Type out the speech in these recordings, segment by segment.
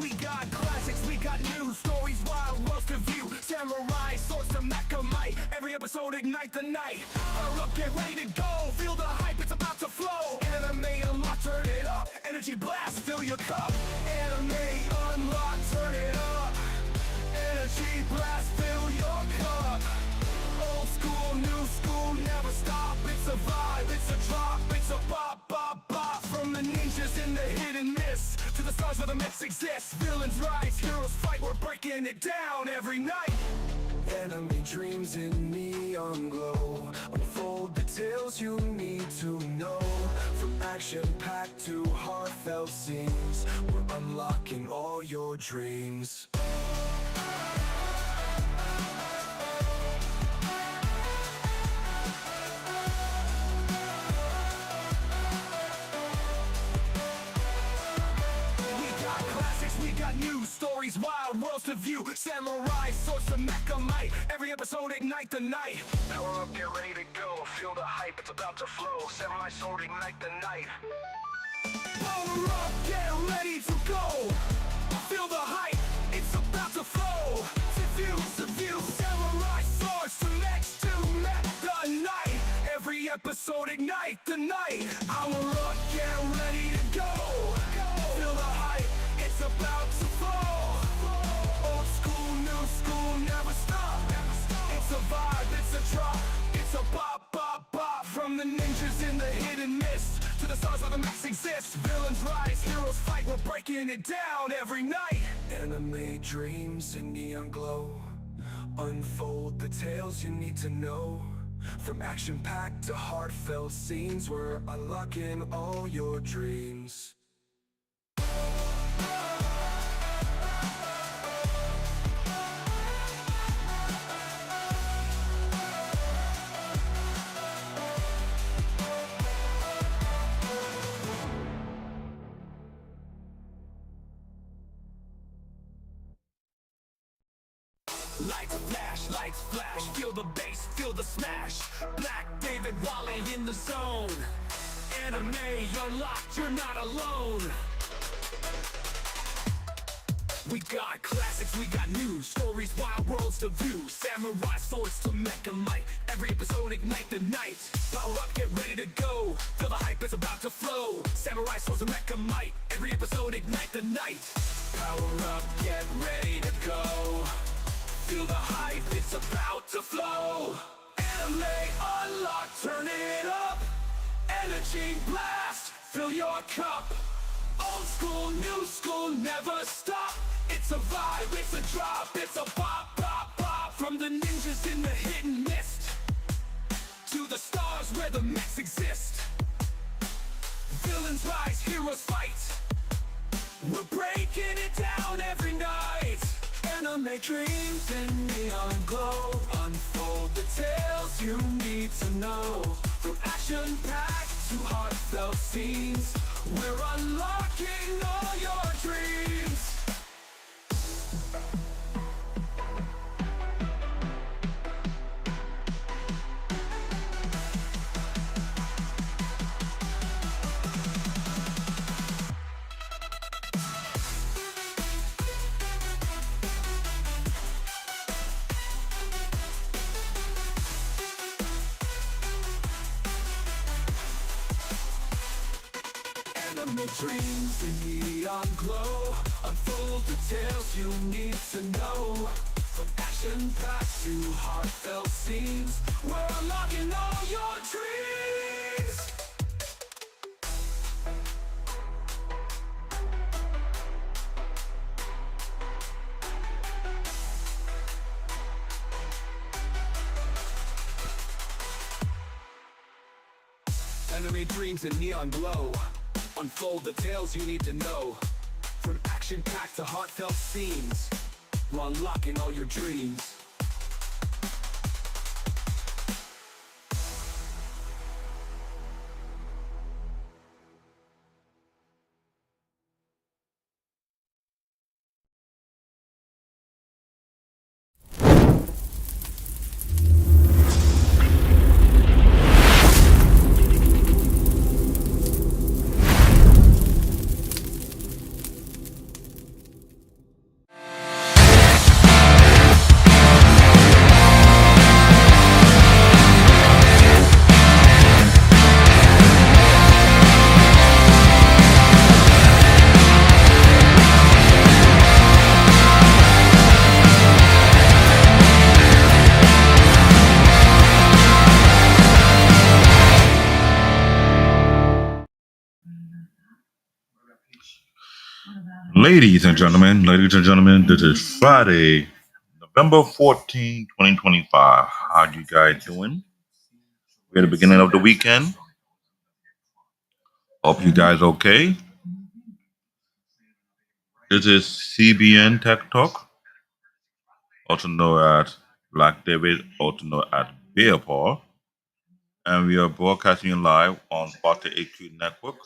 We got classics, we got new stories, wild worlds to view. Samurai, swords to Macamite. Every episode ignite the night. Hurry up, get ready to go. Feel the hype, it's about to flow. Anime unlock, turn it up. Energy blast, fill your cup. Anime unlock, turn it up. Energy blast, fill your cup. Old school, new school, never stop. It's a vibe, it's a drop, it's a bop, bop, bop. From the ninjas in the hidden mist to the stars where the myths exist. Villains rise, heroes fight, we're breaking it down every night. Enemy dreams in neon glow. Unfold the tales you need to know. From action-packed to heartfelt scenes, we're unlocking all your dreams. We got new stories, wild worlds to view. Samurai, swords to Macamite. Every episode ignite the night. Power up, get ready to go. Feel the hype, it's about to flow. Samurai sword, ignite the night. Power up, get ready to go. Feel the hype, it's about to flow. To view, samurai swords to next to met the night. Every episode ignite the night. Power up, get ready to go. Feel the hype, it's about to fall. Old school, new school, never stop. It's a vibe, it's a drop, it's a bop, bop, bop. From the ninjas in the hidden mist to the stars where the myths exist. Villains rise, heroes fight, we're breaking it down every night. Anime dreams in neon glow. Unfold the tales you need to know. From action-packed to heartfelt scenes, we're unlocking all your dreams. Lights flash, feel the bass, feel the smash. Black David Wally in the zone. Anime unlocked, you're not alone. We got classics, we got new stories, wild worlds to view. Samurai swords to Macamite. Every episode ignite the night. Power up, get ready to go. Feel the hype, it's about to flow. Samurai swords to Macamite. Every episode ignite the night. Power up, get ready to go. Feel the hype, it's about to flow. Anime unlock, turn it up. Energy blast, fill your cup. Old school, new school, never stop. It's a vibe, it's a drop, it's a pop, pop, pop. From the ninjas in the hidden mist to the stars where the myths exist. Villains rise, heroes fight. We're breaking it down every night. Anime dreams in neon glow. Unfold the tales you need to know. From action-packed to heartfelt scenes, we're unlocking all your dreams. Anime dreams in neon glow. Unfold the tales you need to know. From action-packed to heartfelt scenes, we're unlocking all your dreams. Anime dreams in neon glow. Unfold the tales you need to know. From action-packed to heartfelt scenes, we're unlocking all your dreams. Ladies and gentlemen, this is Friday, November 14th, 2025. How you guys doing? We're at the beginning of the weekend. Hope you guys okay. This is CBN Tech Talk, also known as Black David, also known as Bear Paul, and we are broadcasting live on Sparta HQ Network.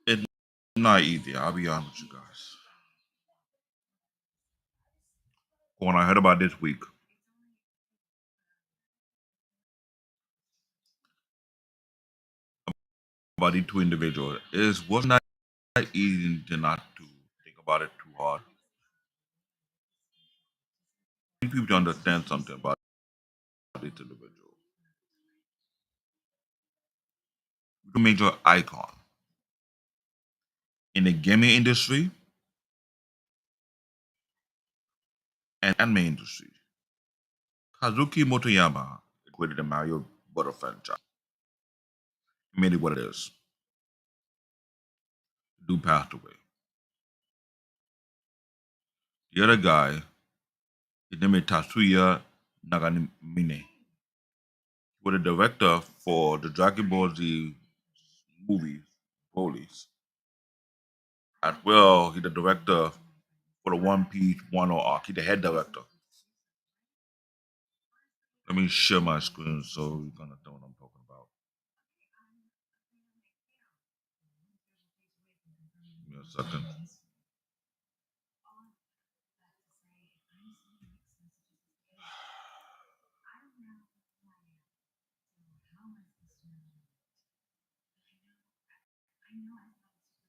It's not easy, I'll be honest with you guys. When I heard about this week, about these two individuals, it was not easy to not to think about it too hard. People to understand something about this individual. A major icon in the gaming industry and anime industry. Kazuki Motoyama created the Mario Butter franchise. He made it what it is. The dude passed away. The other guy, his name is Tatsuya Nagamine. He was the director for the Dragon Ball Z movie, Broly's. As well, he's the director for the One Piece Wano arc. He's the head director. Let me share my screen so you're gonna know what I'm talking about. Give me a second.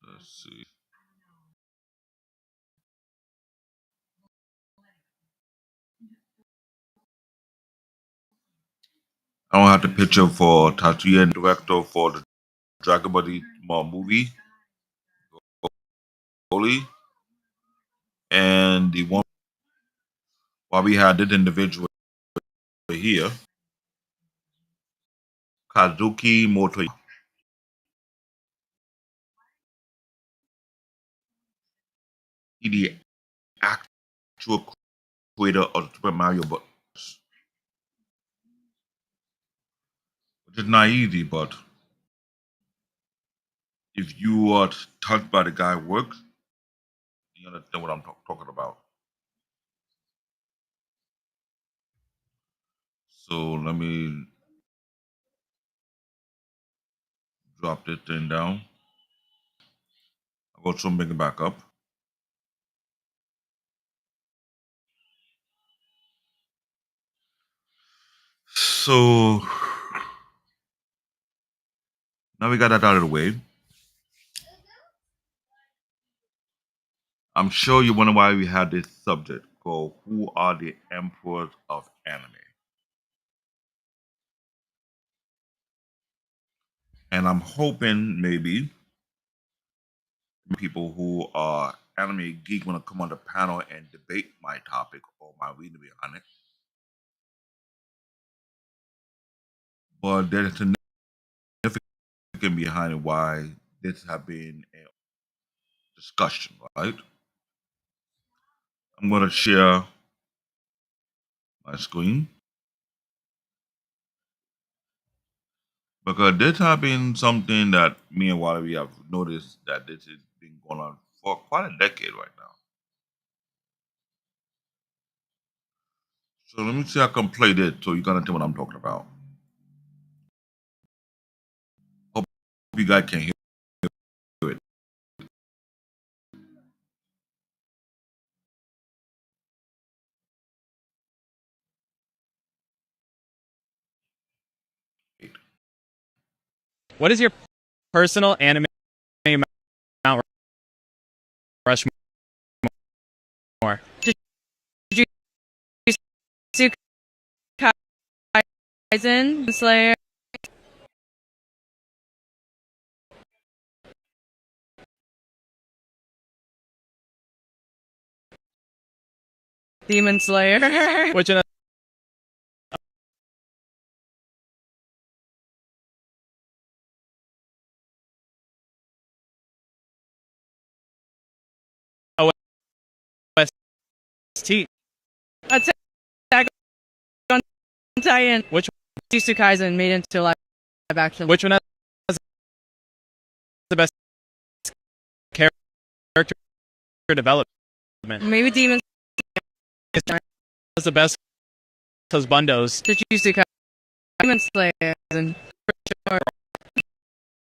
Let's see. I don't have the picture for Tatsuya, director for the Dragon Ball Z movie. and the one while we had this individual here, Kazuki Motoyama. He the actual creator of the Super Mario Bros. Which is not easy, but if you are touched by the guy's work, you understand what I'm talking about. So let me drop this thing down. I'll go to bring it back up. So now we got that out of the way. I'm sure you wonder why we had this subject called Who Are the Emperors of Anime? And I'm hoping maybe people who are anime geek want to come on the panel and debate my topic or my reading behind it. But there's a significant behind why this has been a discussion, right? I'm going to share my screen because this has been something that me and Wally have noticed that this has been going on for quite a decade right now. So let me see if I can play this so you're gonna tell what I'm talking about. Hope you guys can hear it. What is your personal anime Mount Rushmore? Jujutsu Kaisen, Slayer. Demon Slayer. Which one? OST. Attack on Titan. Which Jujutsu Kaisen made into live action. which one has the best character development? Maybe Demon Has the best husbandos. Jujutsu Kaisen. Demon Slayer. And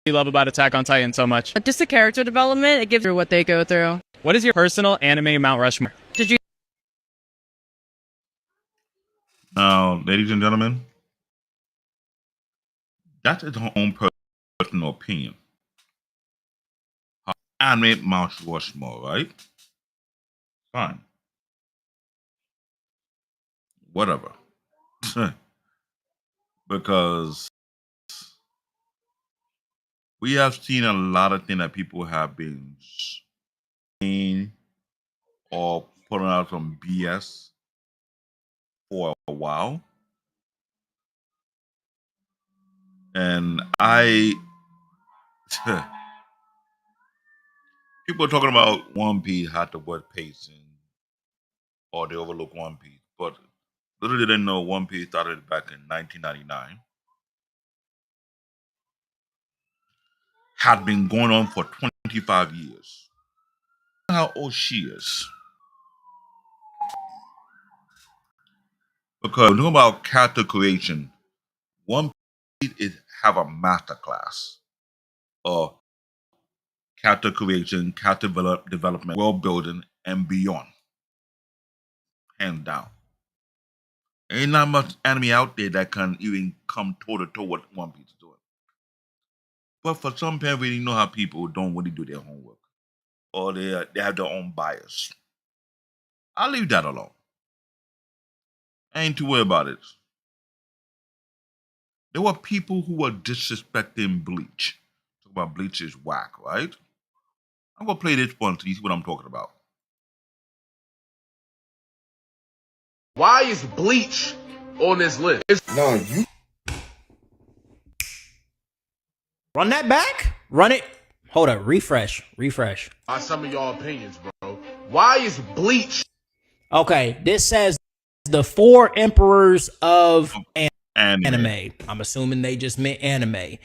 You love about Attack on Titan so much. just the character development, it gives you what they go through. What is your personal anime Mount Rushmore? Now, ladies and gentlemen, that is her own personal opinion. Her anime Mount Rushmore, right? Fine. Whatever. Because we have seen a lot of things that people have been saying or putting out some BS for a while. And people are talking about One Piece had the word pacing or they overlook One Piece. But little did they know One Piece started back in 1999. Had been going on for 25 years. How old she is. Because when you talk about character creation, One Piece is have a master class of character creation, character development, world building, and beyond. Hands down. Ain't not much anime out there that can even come toe to toe what One Piece is doing. But for some people, you know how people don't really do their homework, or they have their own bias. I'll leave that alone. I ain't too worried about it. There were people who were disrespecting Bleach. Talk about Bleach is whack, right? I'm gonna play this one so you see what I'm talking about. Why is Bleach on this list? No, you. Run that back. Run it. Hold up. Refresh. Why some of y'all opinions, bro? Why is Bleach? Okay. This says the 4 emperors of Anime. I'm assuming they just meant anime.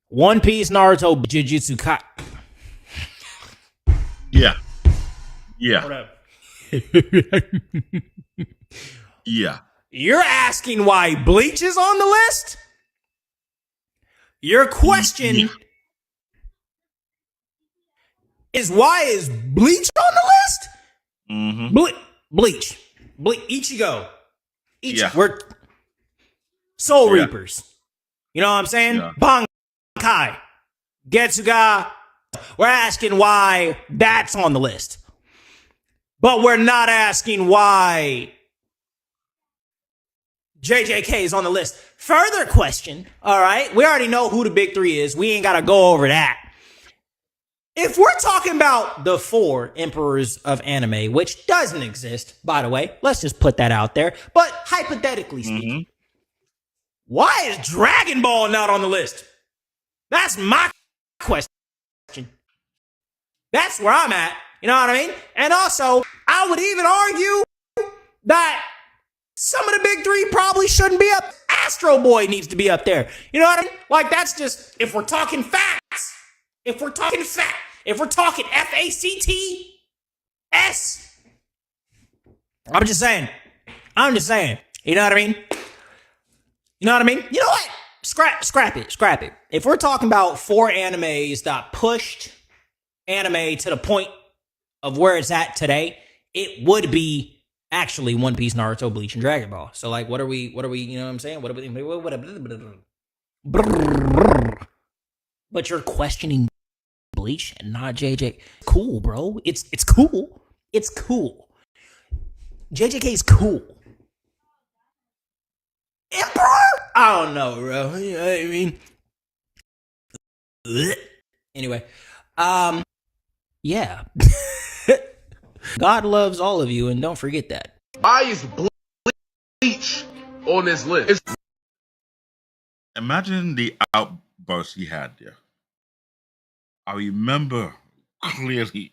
One Piece, Naruto, Jujutsu Kaisen. Yeah. Yeah. Yeah. You're asking why Bleach is on the list? Your question Yeah. is why is Bleach on the list? Mm-hmm. Bleach. Ichigo. Yeah. We're Soul Yeah. Reapers. You know what I'm saying? Yeah. Bankai. Getsuga. We're asking why that's on the list. But we're not asking why JJK is on the list. Further question, all right? We already know who the big 3 is. We ain't got to go over that. If we're talking about the 4 emperors of anime, which doesn't exist, by the way, let's just put that out there. But hypothetically speaking, why is Dragon Ball not on the list? That's my question. That's where I'm at. You know what I mean? And also, I would even argue that some of the big 3 probably shouldn't be up. Astro Boy needs to be up there. You know what I mean? Like, that's just, if we're talking facts. If we're talking FACTS. I'm just saying. You know what I mean? You know what? Scrap it. If we're talking about 4 animes that pushed anime to the point of where it's at today, it would be actually One Piece, Naruto, Bleach, and Dragon Ball. So, like, what are we, you know what I'm saying? But you're questioning Bleach and not JJ. Cool, bro. It's cool. JJK is cool. Emperor? I don't know, bro. You know what I mean? Anyway, yeah. God loves all of you, and don't forget that. Why is Bleach on this list? Imagine the outburst he had there. I remember clearly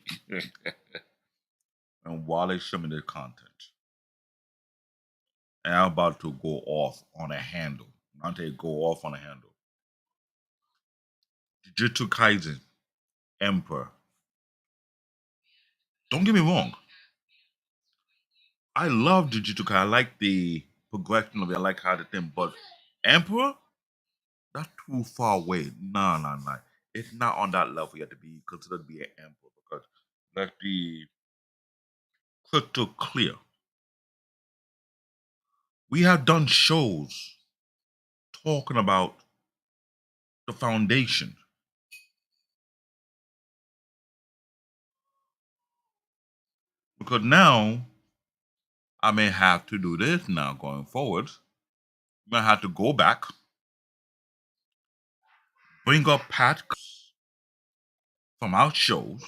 when Wale showed me the content. And I'm about to go off on a handle. I'm going to go off on a handle. Jujutsu Kaisen, Emperor. Don't get me wrong. I love Jujutsu Kaisen. I like the progression of it. I like how the thing. But Emperor? That's too far away. Nah. It's not on that level yet to be considered to be an Emperor. Because let's be crystal clear. We have done shows talking about the foundation. Because now I may have to do this now going forward. I may have to go back, bring up Pat from our shows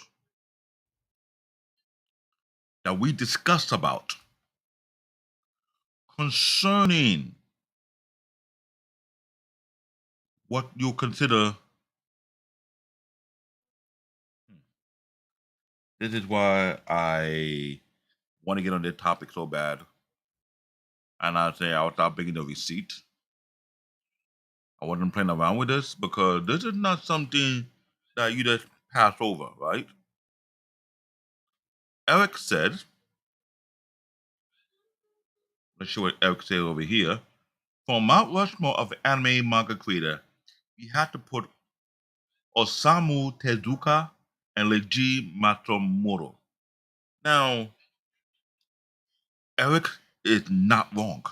that we discussed about concerning what you consider. This is why I want to get on this topic so bad. And I say I'll start bringing the receipt. I wasn't playing around with this because this is not something that you just pass over, right? Eric said, let's show what Eric said over here. For Mount Rushmore of anime manga creator, we had to put Osamu Tezuka and Leiji Matsumoto. Now, Eric is not wrong.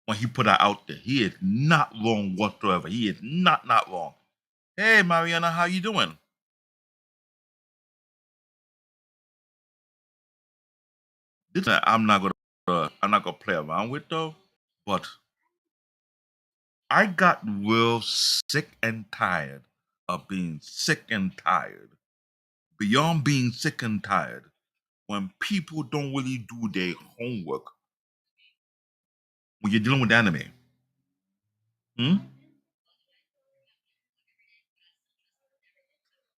When he put that out there, he is not wrong whatsoever. He is not wrong. Hey, Mariana, how you doing? This I'm not gonna play around with though. But I got real sick and tired of being sick and tired, beyond being sick and tired, when people don't really do their homework when you're dealing with anime. Hmm?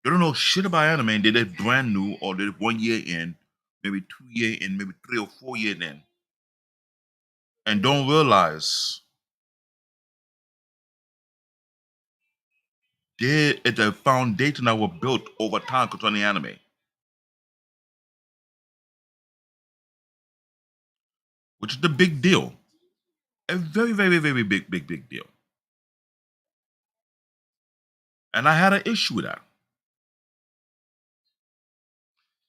You don't know shit about anime, and they're brand new, or they're 1 year in, maybe 2 year in, maybe 3 or 4 years in, and don't realize there is a foundation that was built over time concerning anime. Which is the big deal. A very, very, very big deal. And I had an issue with that.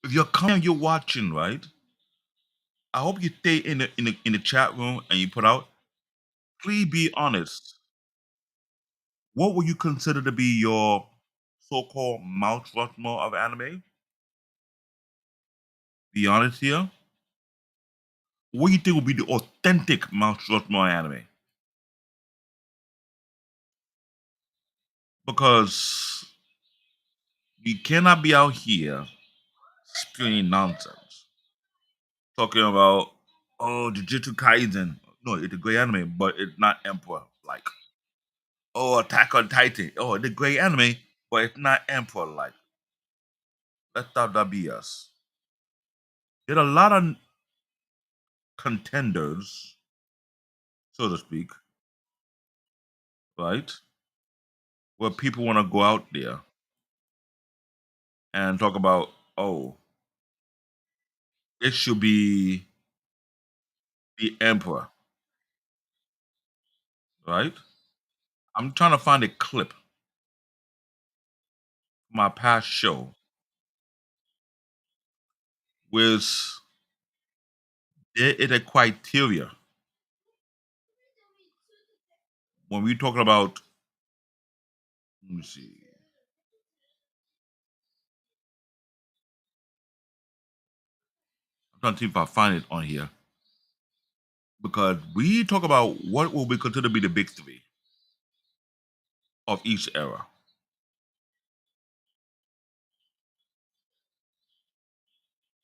If you're coming, you're watching, right? I hope you stay in the chat room and you put out. Please be honest. What would you consider to be your so-called Mount Rushmore of anime? Be honest here. What do you think would be the authentic Mount Rushmore anime? Because you cannot be out here spewing nonsense, talking about Jujutsu Kaisen. No, it's a great anime, but it's not Emperor like. Oh, Attack on Titan. Oh, it's a great anime, but it's not Emperor like. Let's stop that BS. There are a lot of contenders, so to speak, right? Where people want to go out there and talk about, oh, it should be the Emperor, right? I'm trying to find a clip from my past show with there is a criteria when we're talking about. Let me see. I'm trying to see if I find it on here because we talk about what will be considered to be the big three of each era.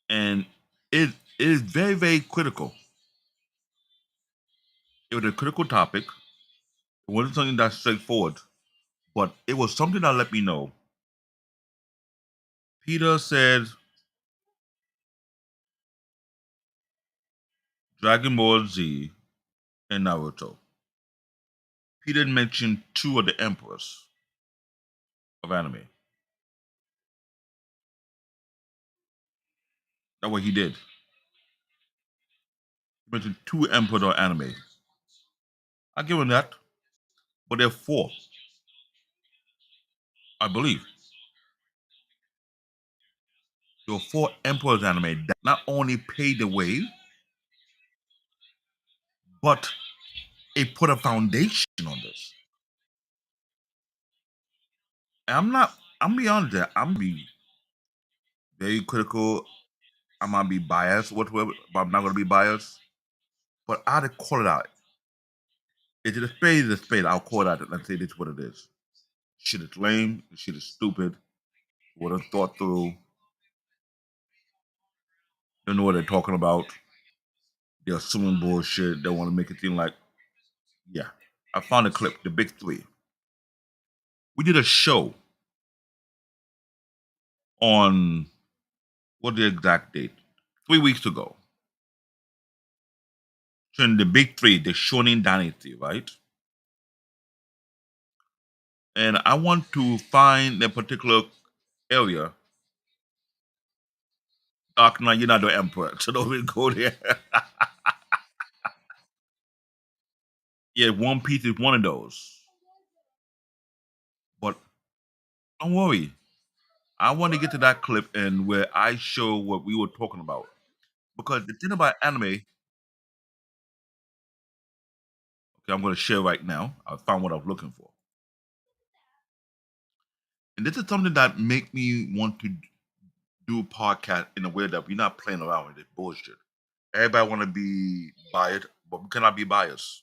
And it is very, very critical. It was a critical topic. It wasn't something that's straightforward, but it was something that let me know. Peter said Dragon Ball Z and Naruto. Peter mentioned two of the emperors of anime. That's what he did. He mentioned two emperors of anime. I give him that, but there are four, I believe. There were four emperors of anime that not only paved the way, but it put a foundation on this. And I'm gonna be honest there, I'm gonna be very critical. I might be biased, whatever, but I'm not gonna be biased. But I had to call it out. If it's a spade, it's a spade. I'll call it out and say this is what it is. Shit is lame, this shit is stupid, wasn't thought through, don't know what they're talking about. They're assuming bullshit. They want to make it seem like, yeah. I found a clip, the big three. We did a show on what the exact date? 3 weeks ago. So the big three, the Shonen Dynasty, right? And I want to find a particular area. Dark Knight, you're not the emperor, so don't even go there. Yeah, One Piece is one of those. But don't worry. I want to get to that clip and where I show what we were talking about. Because the thing about anime, okay, I'm going to share right now. I found what I was looking for. And this is something that make me want to do podcast in a way that we're not playing around with this bullshit. Everybody want to be biased, but we cannot be biased.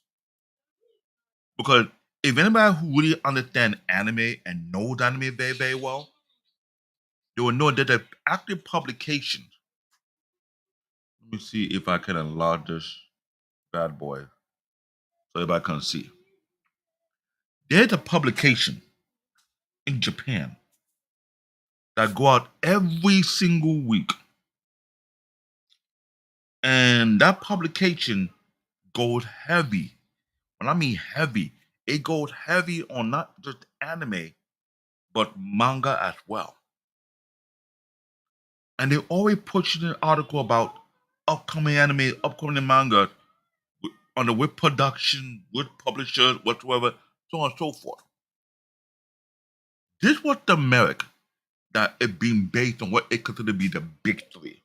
Because if anybody who really understands anime and knows anime very, very well, they will know that the active publication. Let me see if I can enlarge this bad boy so everybody can see. There's a publication in Japan that go out every single week. And that publication goes heavy. When I mean heavy, it goes heavy on not just anime, but manga as well. And they always push an article about upcoming anime, upcoming manga, on the with production, with publishers, whatsoever, so on and so forth. This was the merit that it being based on what it considered to be the big three.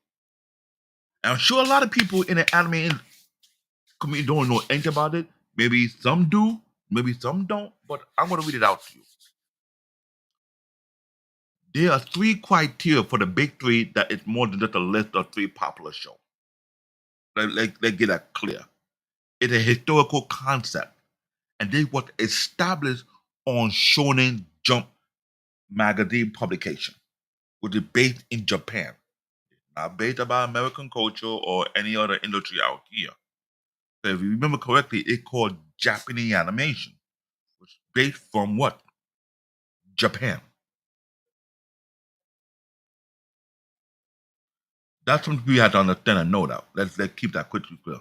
And I'm sure a lot of people in the anime community don't know anything about it. Maybe some do, maybe some don't, but I'm going to read it out to you. There are 3 criteria for the big three that it's more than just a list of 3 popular shows. Let's get that clear. It's a historical concept, and this was established on Shonen Jump magazine publication, which is based in Japan. It's not based about American culture or any other industry out here. So if you remember correctly, it's called Japanese animation, which is based from what? Japan. That's something we have to understand and know that. Let's keep that quickly clear.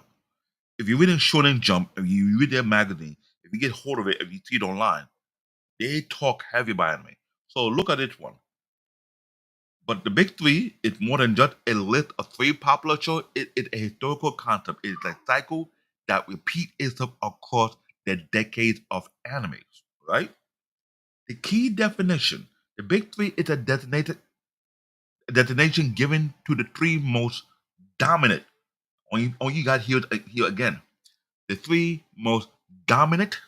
If you read in Shonen Jump, if you read their magazine, if you get hold of it, if you see it online, they talk heavy about anime. So look at this one. But the big three is more than just a list of 3 popular shows. It's a historical concept. It's a cycle that repeats itself across the decades of animes, right? The key definition, the big three is a designation given to the 3 most dominant. On you got here again. The 3 most dominant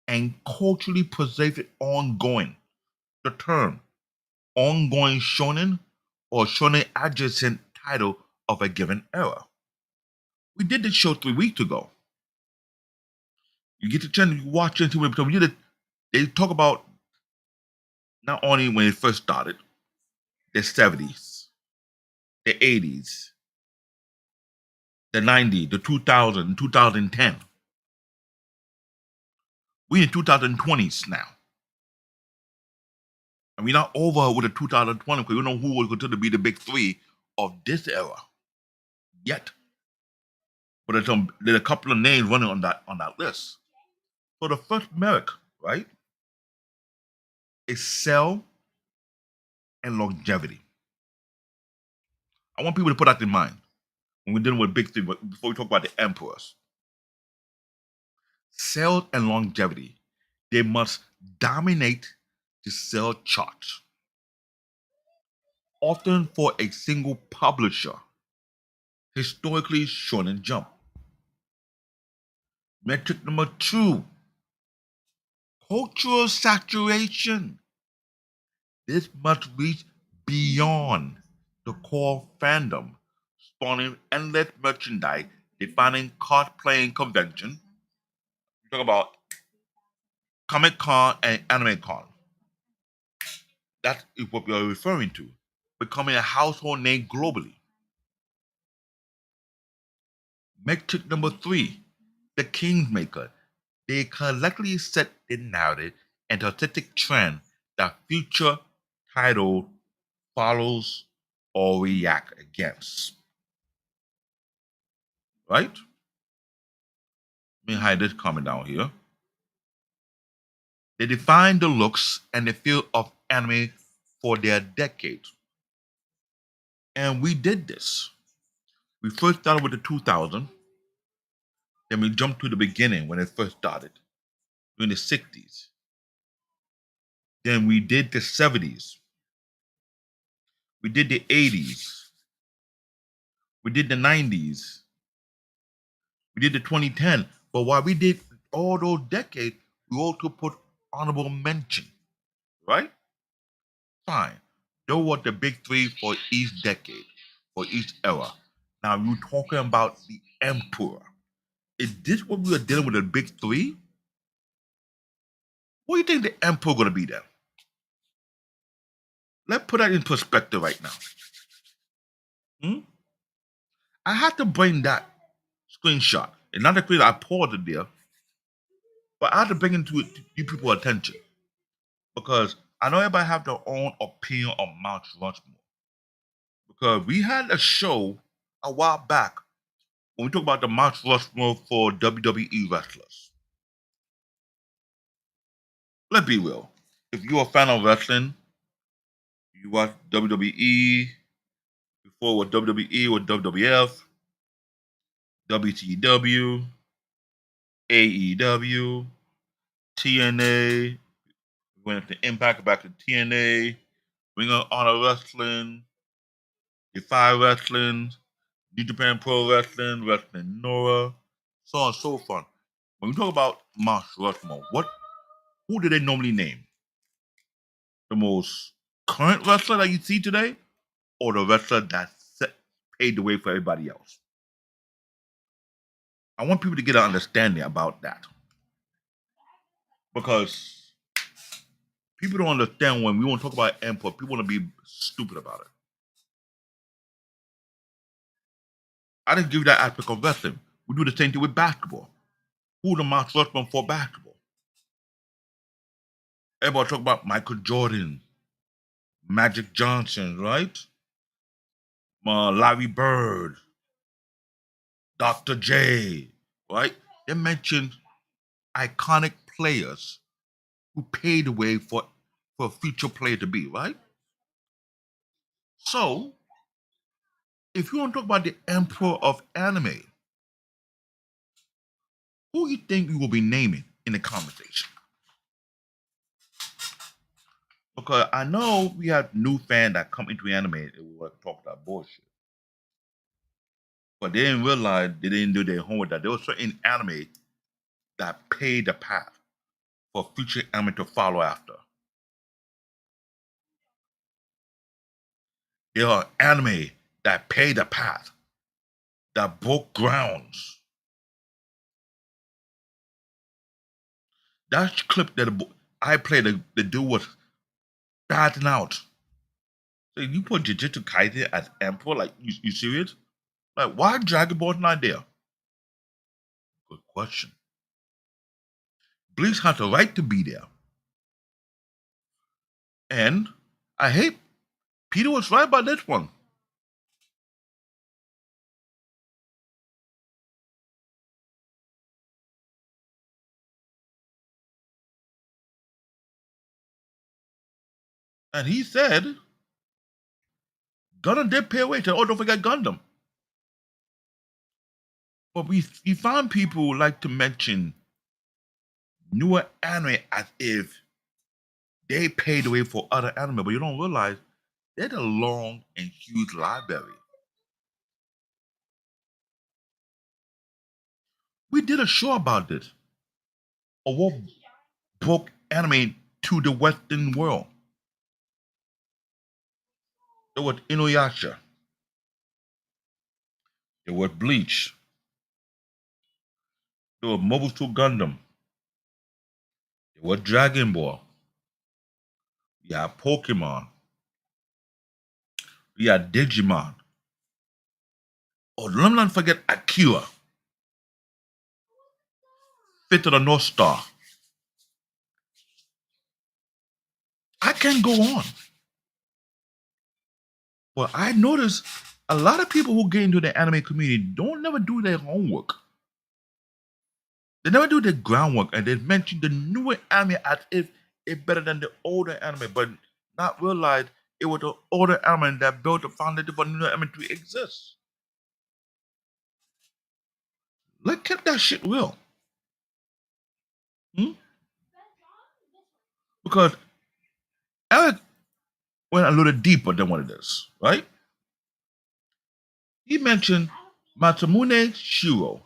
and culturally preserved ongoing. The term ongoing shonen or shonen adjacent title of a given era. We did this show 3 weeks ago. You get the chance to watch it. They talk about not only when it first started, the 70s, the 80s, the 90s, the 2000s, 2010. We're in 2020s now. And we're not over with the 2020 because we don't know who will continue to be the big three of this era yet. But there's a couple of names running on that list. So the first merit, right, is cell and longevity. I want people to put that in mind when we're dealing with big three, before we talk about the emperors. Cell and longevity, they must dominate the cell chart, often for a single publisher, historically Shonen Jump. Metric number 2, cultural saturation. This must reach beyond the core fandom, spawning endless merchandise, defining cosplaying convention. You talk about Comic Con and Anime Con. That is what we are referring to, becoming a household name globally. Metric number 3, the Kingmaker. They collectively set the narrative and artistic trend that future title follows or react against. Right? Let me hide this comment down here. They define the looks and the feel of anime for their decades. And we did this. We first started with the 2000s. Then we jumped to the beginning when it first started, in the 60s. Then we did the 70s. We did the 80s. We did the 90s. We did the 2010. But while we did all those decades, we also put honorable mention, right? Fine. Those were the big 3 for each decade, for each era. Now you're talking about the emperor. Is this what we are dealing with, the big 3? Who do you think the emperor gonna be there? Let's put that in perspective right now. I had to bring that screenshot. And not the screenshot, I paused it there. But I had to bring it to you people attention. Because I know everybody have their own opinion on Mount Rushmore. Because we had a show a while back when we talk about the Mount Rushmore for WWE wrestlers. Let's be real. If you're a fan of wrestling, you watch WWE, before with WWE or WWF, WCW, AEW, TNA, went to Impact, back to TNA, Ring of Honor Wrestling, Defy Wrestling, New Japan Pro Wrestling, Wrestling Nora, so on and so forth. When we talk about Mount Rushmore, who do they normally name? The most current wrestler that you see today, or the wrestler that paved the way for everybody else? I want people to get an understanding about that. Because people don't understand when we want to talk about Emperor, people want to be stupid about it. I didn't give you that aspect of wrestling. We do the same thing with basketball. Who the Mount Rushmore for basketball? Everybody talk about Michael Jordan, Magic Johnson, right? Larry Bird, Dr. J, right? They mentioned iconic players who paved the way for a future player to be, right? So, if you want to talk about the emperor of anime, who do you think we will be naming in the conversation? Because I know we have new fans that come into anime and will talk that bullshit. But they didn't realize they didn't do their homework, that there was certain anime that paved the path for future anime to follow after. There are anime that paved the path, that broke grounds. That clip that I played, the dude was batting out. So you put Jujutsu Kaisen as Emperor? Like, you serious? Like, why Dragon Ball's not there? Good question. Bleach has the right to be there. And I hate Peter was right about this one. And he said, Gundam did pay away to, oh, don't forget Gundam. But we find people like to mention newer anime as if they paid the way for other anime, but you don't realize there's a long and huge library. We did a show about this, of what broke anime to the Western world. There was Inuyasha. There was Bleach. There was Mobile Suit Gundam. There was Dragon Ball. We had Pokemon. We had Digimon. Oh, let me not forget Akira. Fate of the North Star. I can go on. But I notice a lot of people who get into the anime community don't never do their homework. They never do their groundwork, and they mention the newer anime as if it's better than the older anime, but not realize it was the older anime that built the foundation for new anime to exist. Let's keep that shit real. Because Eric went a little deeper than what it is, right? He mentioned Masamune Shiro,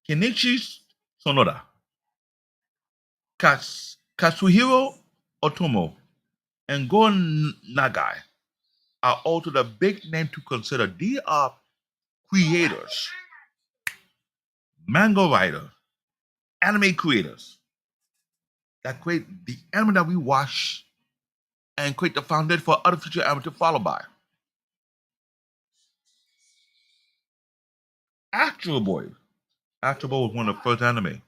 Kenichi Sonoda, Katsuhiro Otomo, and Go Nagai are also the big name to consider. These are creators, manga writers, anime creators that create the anime that we watch and create the foundation for other future anime to follow by. Astro Boy. Astro Boy was one of the first anime.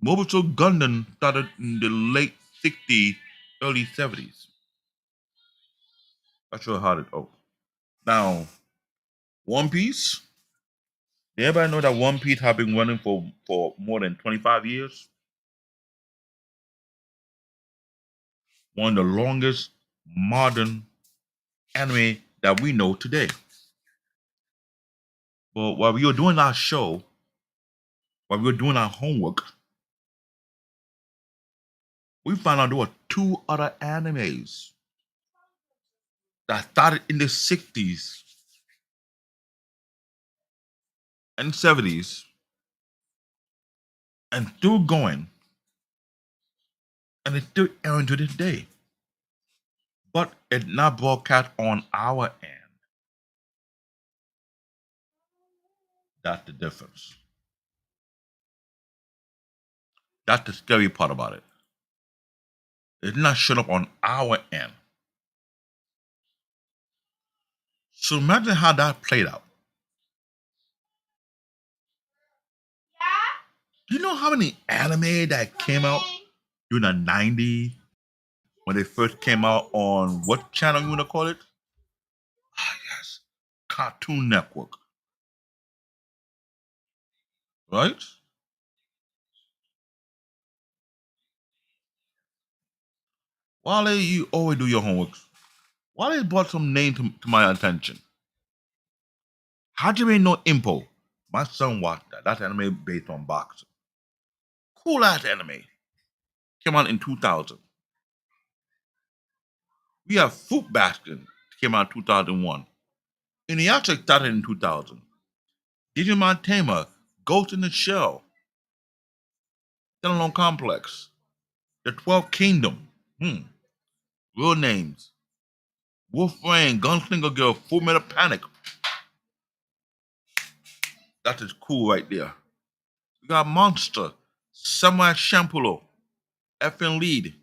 Mobile Suit Gundam started in the late 60s, early 70s. Not sure how to. Oh, now One Piece. Everybody know that One Piece have been running for more than 25 years. One of the longest modern anime that we know today. But while we were doing our show, while we were doing our homework, we found out there were two other animes that started in the 60s and 70s and still going, and it's still airing to this day. But it's not broadcast on our end. That's the difference. That's the scary part about it. It's not showing up on our end. So imagine how that played out. Do you know how many anime that came out during the 90s when they first came out on what channel you want to call it? Ah, yes, Cartoon Network. Right? Wale, you always do your homework. Wale brought some name to my attention. Hajime no Impo. My son watched that. That's anime based on boxing. Cool ass anime. Came out in 2000. We have Fruit Basket. Came out in 2001. Inuyasha started in 2000. Digimon Tamer. Ghost in the Shell. Standalone Complex. The 12th Kingdom. Real names. Wolf Rain. Gunslinger Girl. Full Metal Panic. That is cool right there. We got Monster. Samurai Champloo. FN Lead.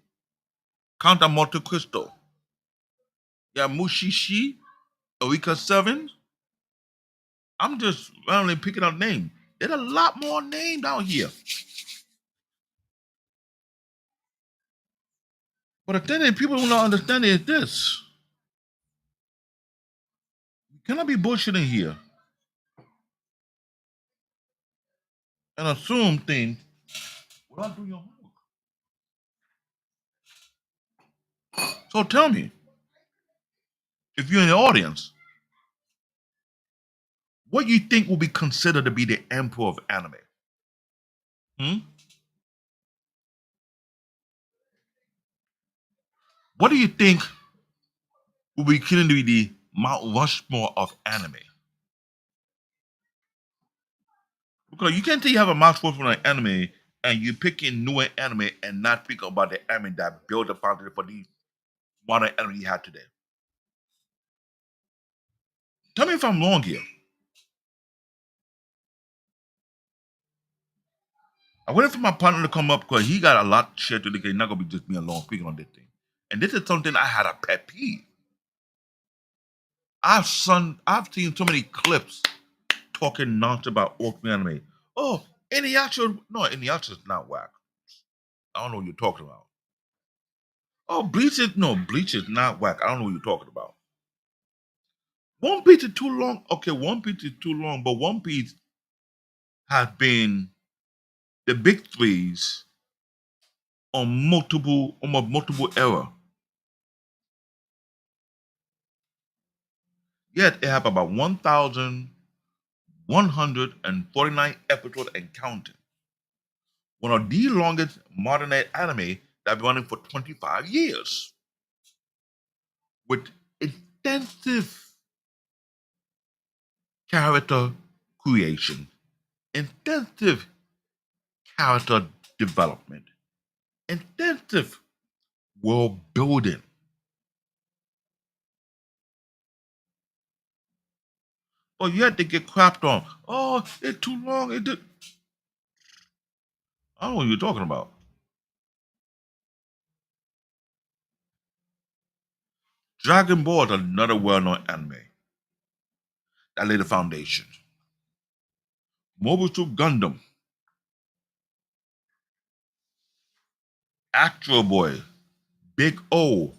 Count of Monte Cristo. You got Mushishi. Eureka 7. I'm just randomly picking up names. There's a lot more names out here. But the thing that people don't understand is this. You cannot be bullshitting here and assume things without doing your homework. So tell me, if you're in the audience, what you think will be considered to be the emperor of anime? What do you think will be considered to be the Mount Rushmore of anime? Because you can't say you have a Mount Rushmore of anime and you pick in newer anime and not speak about the anime that built the foundation for these modern anime you have today. Tell me if I'm wrong here. I waited for my partner to come up because he got a lot to share today. He's not gonna be just me alone speaking on this thing. And this is something I had a pet peeve. I've seen so many clips talking nonsense about Ultimate Anime. Oh, Inuyasha's not whack. I don't know what you're talking about. Oh, Bleach is not whack. I don't know what you're talking about. One Piece is too long. Okay, One Piece is too long, but One Piece has been the big threes on multiple era. Yet it have about 1,149 episodes and counting. One of the longest modern day anime that been running for 25 years. With extensive character creation, extensive character development, extensive world building. But you had to get crapped on. Oh, it's too long. It did. I don't know what you're talking about. Dragon Ball is another well-known anime that laid the foundation. Mobile Suit Gundam, Astro Boy, Big O,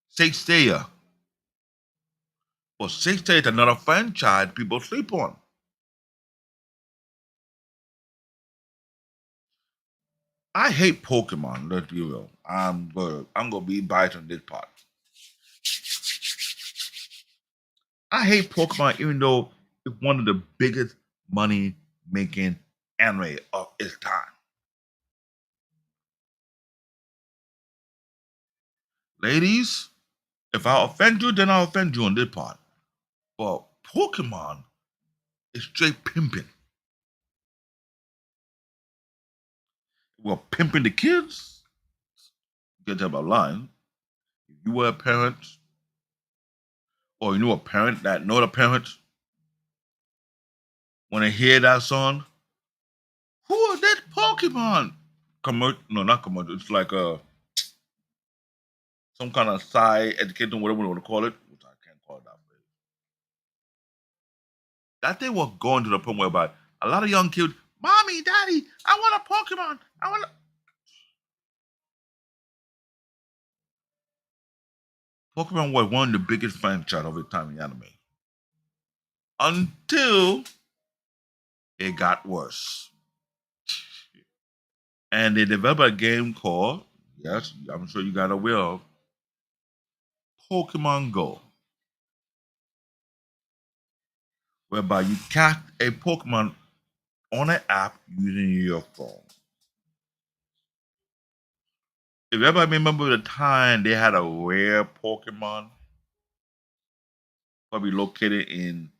Saint Seiya. Well, Saint Seiya is another franchise people sleep on. I hate Pokemon, let's be real. I'm gonna be biased on this part. I hate Pokemon even though it's one of the biggest money making anime of its time. Ladies, if I offend you, then I'll offend you on this part. But Pokemon is straight pimping. Well, pimping the kids, get that about line. If you were a parent, or you knew a parent that know the parent, when they hear that song, who are that Pokemon? No, not commercial. It's like some kind of side education, whatever you want to call it, which I can't call it that way. That thing was going to the point whereby a lot of young kids, Mommy, Daddy, I want a Pokemon. I want a Pokemon was one of the biggest franchise of its time in anime. Until it got worse. And they developed a game called, yes, I'm sure you got aware of, Pokemon Go. Whereby you catch a Pokemon on an app using your phone. If everybody remember the time they had a rare Pokemon, probably located in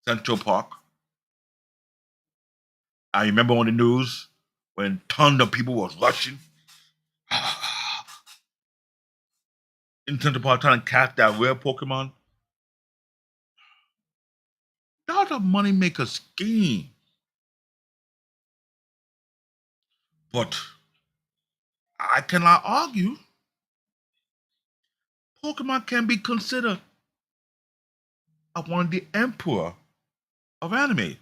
Central Park. I remember on the news when tons of people was rushing in Central Park trying to catch that rare Pokemon. That was a moneymaker scheme. But I cannot argue. Pokemon can be considered as one of the emperor of anime,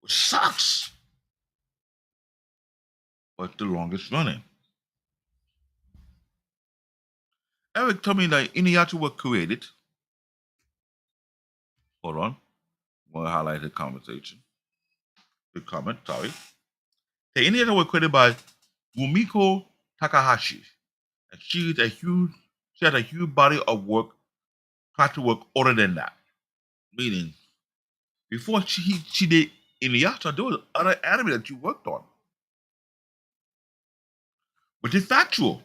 which sucks. But the longest running. Eric told me that Inuyasha was created. Hold on. I want to highlight the conversation. The comment, sorry. The Inuyasha was created by Rumiko Takahashi. And she had a huge body of work, had to work other than that. Meaning, before she did Inuyasha, there was other anime that she worked on. Which is factual.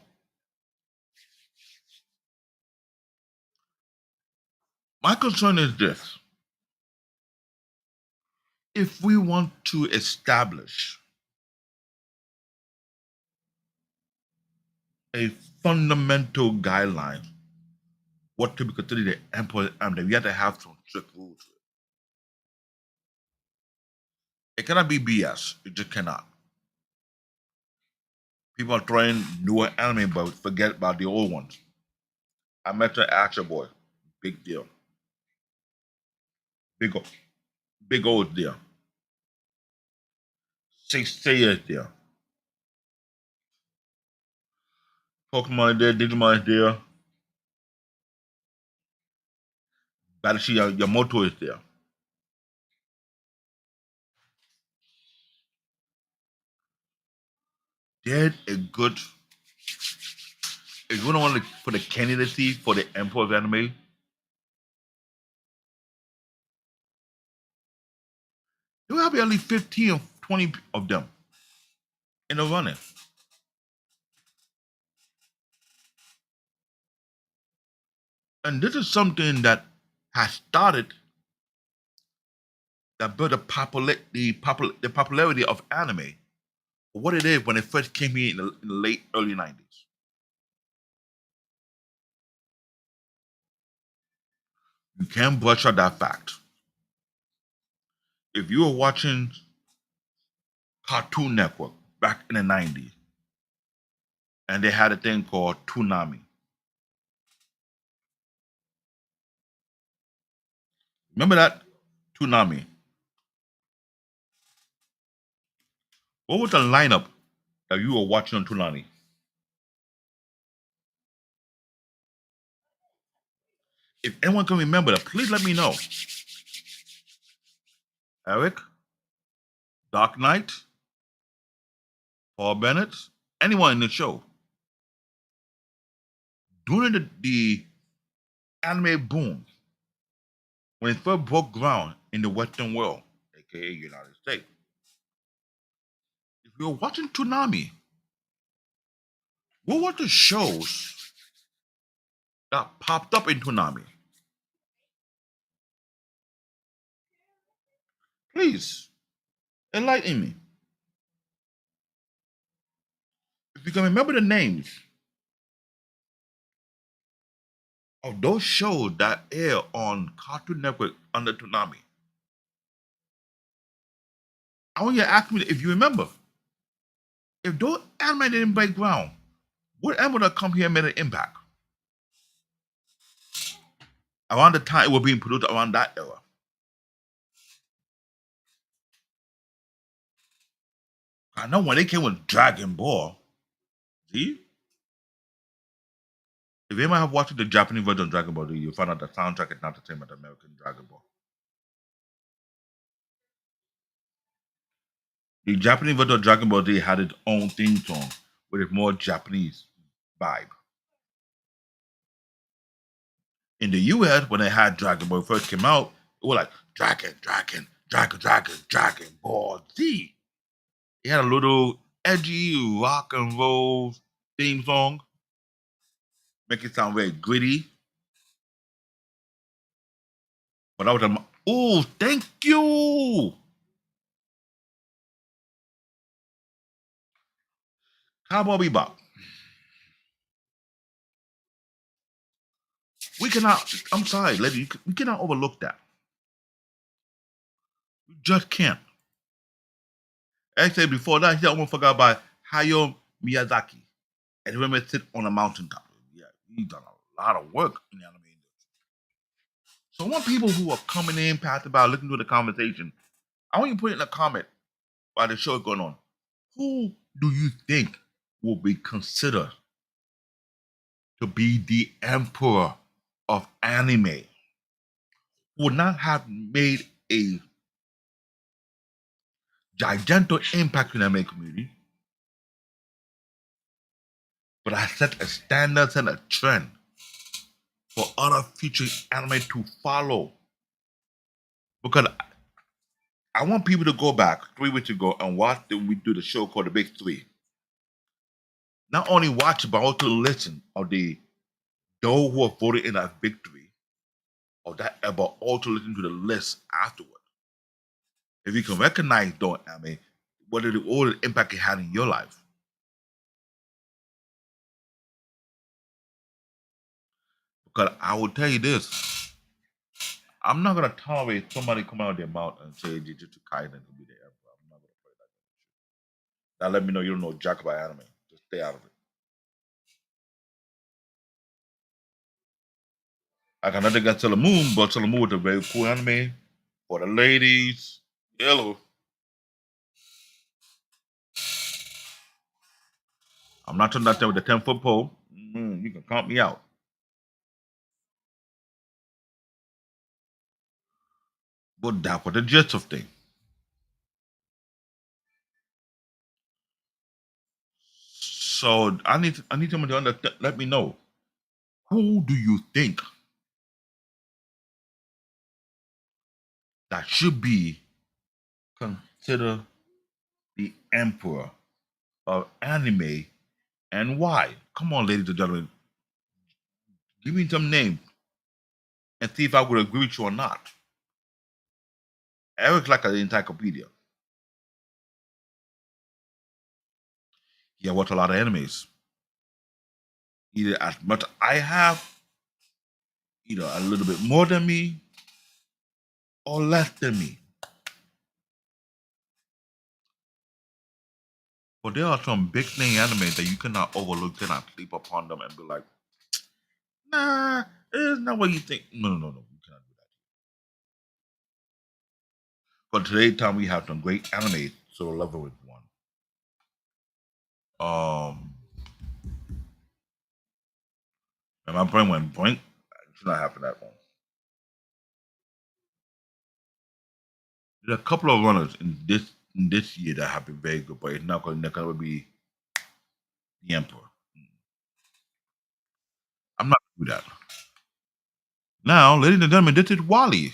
My concern is this. If we want to establish a fundamental guideline, what to be considered the emperor, we have to have some strict rules. It cannot be BS. It just cannot. People are trying newer anime, but forget about the old ones. I met an Astro Boy. Big deal. Big O is there. Saint Seiya is there. Pokemon is there. Digimon is there. Battleship Yamato is there. Did a good. If you don't want to put a candidacy for the Emperor of Anime, there will be at least 15 or 20 of them in the running. And this is something that has started that built the popularity of anime, what it is when it first came here in the late early 90s. You can't brush out that fact. If you were watching Cartoon Network back in the 90s, and they had a thing called Toonami. Remember that? Toonami. What was the lineup that you were watching on Toonami? If anyone can remember that, please let me know. Eric, Dark Knight, Paul Bennett, anyone in the show. During the anime boom, when it first broke ground in the Western world, aka United States, if you were watching Toonami, what were the shows that popped up in Toonami? Please, enlighten me. If you can remember the names of those shows that air on Cartoon Network under Toonami, I want you to ask me if you remember. If those anime didn't break ground, what anime that come here and made an impact? Around the time it was being produced around that era. I know when they came with Dragon Ball, see? If you might have watched the Japanese version of Dragon Ball, you'll find out the soundtrack is not the same as the American Dragon Ball. The Japanese version of Dragon Ball Z had its own theme song with a more Japanese vibe. In the US, when they had Dragon Ball first came out, it was like Dragon Ball Z. It had a little edgy rock and roll theme song, make it sound very gritty. But I was like, oh, thank you. Cowboy Bebop. We cannot, I'm sorry, lady, we cannot overlook that. We just can't. As I said before that, I almost forgot about Hayao Miyazaki. And he remember sit on a mountaintop. Yeah, he's done a lot of work in the anime industry. So I want people who are coming in, passing by, looking to the conversation, I want you to put it in a comment while the show is going on. Who do you think will be considered to be the emperor of anime? Would not have made a gigantic impact in the anime community, but I set a standard, set a trend for other future anime to follow. Because I want people to go back 3 weeks ago and watch we do the show called The Big Three. Not only watch, but also listen of those who are voted in that victory, but also listen to the list afterward. If you can recognize those anime, what are all the impact it had in your life? Because I will tell you this, I'm not gonna tolerate somebody come out of their mouth and say Jujutsu Kaisen can be the emperor. I'm not gonna play that. Now let me know you don't know jack about anime. Just stay out of it. I got nothing against Sailor Moon, but Sailor Moon was a very cool anime for the ladies. Hello. I'm not turning that there with the 10-foot pole. You can count me out. But that was the gist of things. So I need someone to let me know, who do you think that should be considered the emperor of anime and why? Come on, ladies and gentlemen. Give me some names and see if I would agree with you or not. Eric's like an encyclopedia. He watched a lot of animes. Either as much as I have, either a little bit more than me or less than me. But there are some big name anime that you cannot overlook, cannot sleep upon them and be like, nah, it's not what you think. No, you cannot do that. But today, time we have some great anime, so level with one. And my brain went blank. It's not happening that long. There's a couple of runners in this year that have been very good, but it's not going to be the Emperor. I'm not going to do that. Now, ladies and gentlemen, this is Wally.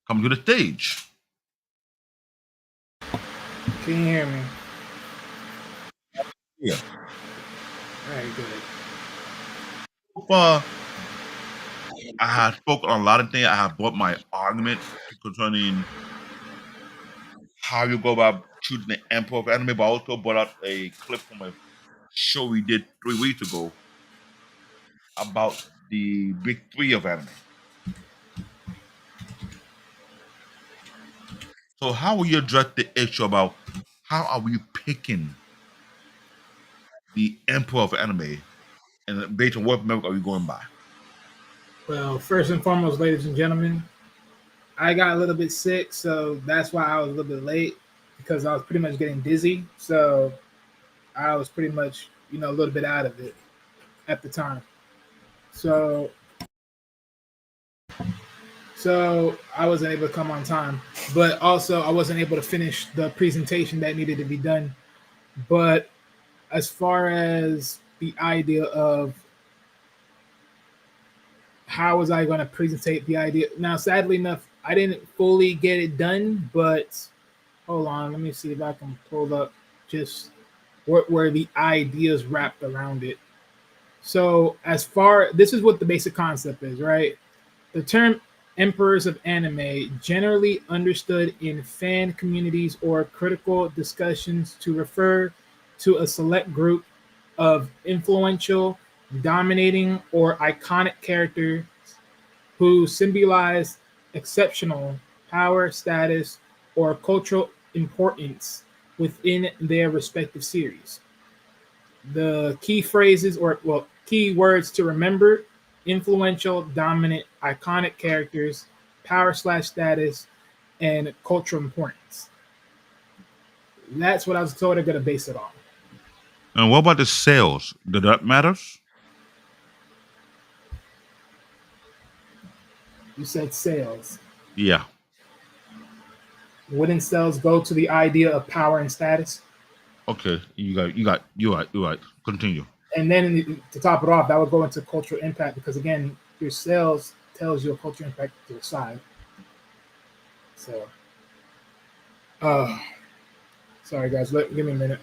Come to the stage. Can you hear me? Yeah. All right, good. So far, I have spoken on a lot of things. I have brought my argument concerning how you go about choosing the Emperor of anime, but I also brought out a clip from a show we did 3 weeks ago about the big three of anime. So how will you address the issue about how are we picking the Emperor of anime, and based on what metric are we going by? Well, first and foremost, ladies and gentlemen, I got a little bit sick, so that's why I was a little bit late, because I was pretty much getting dizzy. So I was pretty much, a little bit out of it at the time. So I wasn't able to come on time, but also I wasn't able to finish the presentation that needed to be done. But as far as the idea of how was I going to present the idea, now sadly enough, I didn't fully get it done, but hold on, let me see if I can pull up just where the ideas wrapped around it. So this is what the basic concept is, right? The term emperors of anime, generally understood in fan communities or critical discussions to refer to a select group of influential, dominating, or iconic characters who symbolize exceptional power, status, or cultural importance within their respective series. The key phrases key words to remember: influential, dominant, iconic characters, power/status, and cultural importance. That's what I was told I'm going to base it on. And what about the sales? Does that matter? You said sales. Yeah. Wouldn't sales go to the idea of power and status? Okay, you're right. Continue. And then to top it off, that would go into cultural impact, because again, your sales tells you a cultural impact to the side. So, sorry guys, give me a minute.